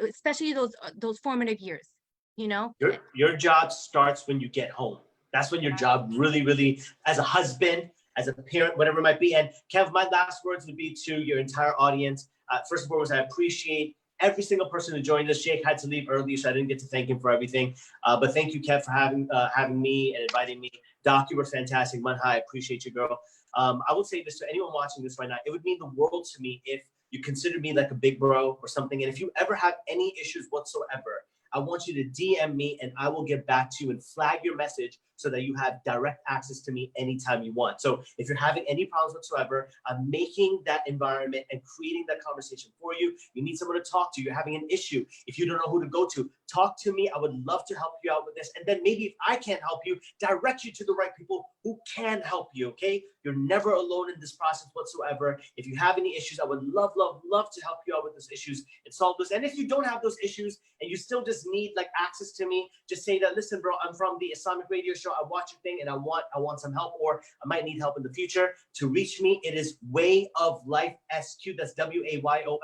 especially those formative years, Your job starts when you get home. That's when your job really, as a husband, as a parent, whatever it might be. And Kev, my last words would be to your entire audience. First and foremost, I appreciate every single person who joined us. Sheikh had to leave early, so I didn't get to thank him for everything. But thank you, Kev, for having me and inviting me. Doc, you were fantastic. Manha, I appreciate you, girl. I will say this to anyone watching this right now. It would mean the world to me if you consider me like a big bro or something. And if you ever have any issues whatsoever, I want you to DM me and I will get back to you and flag your message so that you have direct access to me anytime you want. So if you're having any problems whatsoever, I'm making that environment and creating that conversation for you. You need someone to talk to. You're having an issue. If you don't know who to go to, talk to me. I would love to help you out with this. And then maybe if I can't help you, direct you to the right people who can help you, okay? You're never alone in this process whatsoever. If you have any issues, I would love to help you out with those issues and solve those. And if you don't have those issues and you still just need like access to me, just say that, listen, bro, I'm from the Islamic radio show. I watch your thing and I want some help, or I might need help in the future. To reach me, it is Way of Life SQ. That's WAYOFLIFESQ.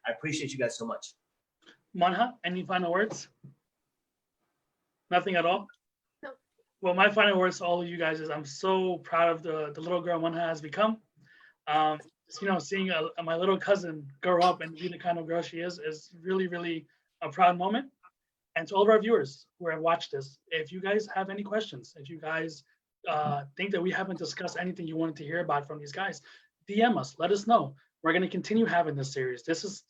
I appreciate you guys so much. Manha, any final words? Nothing at all? No. Well, my final words to all of you guys is I'm so proud of the little girl Manha has become. Seeing my little cousin grow up and be the kind of girl she is really a proud moment. And to all of our viewers who have watched this, if you guys have any questions, if you guys think that we haven't discussed anything you wanted to hear about from these guys, DM us, let us know. We're going to continue having this series. This is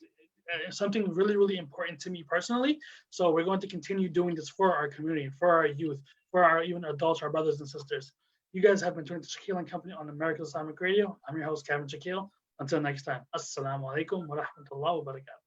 something really important to me personally. So we're going to continue doing this for our community, for our youth, for our even adults, our brothers and sisters. You guys have been tuned to Shaquille and Company on American Islamic Radio. I'm your host, Kevin Shaquille. Until next time, Assalamu alaikum wa rahmatullahi wa barakatuh.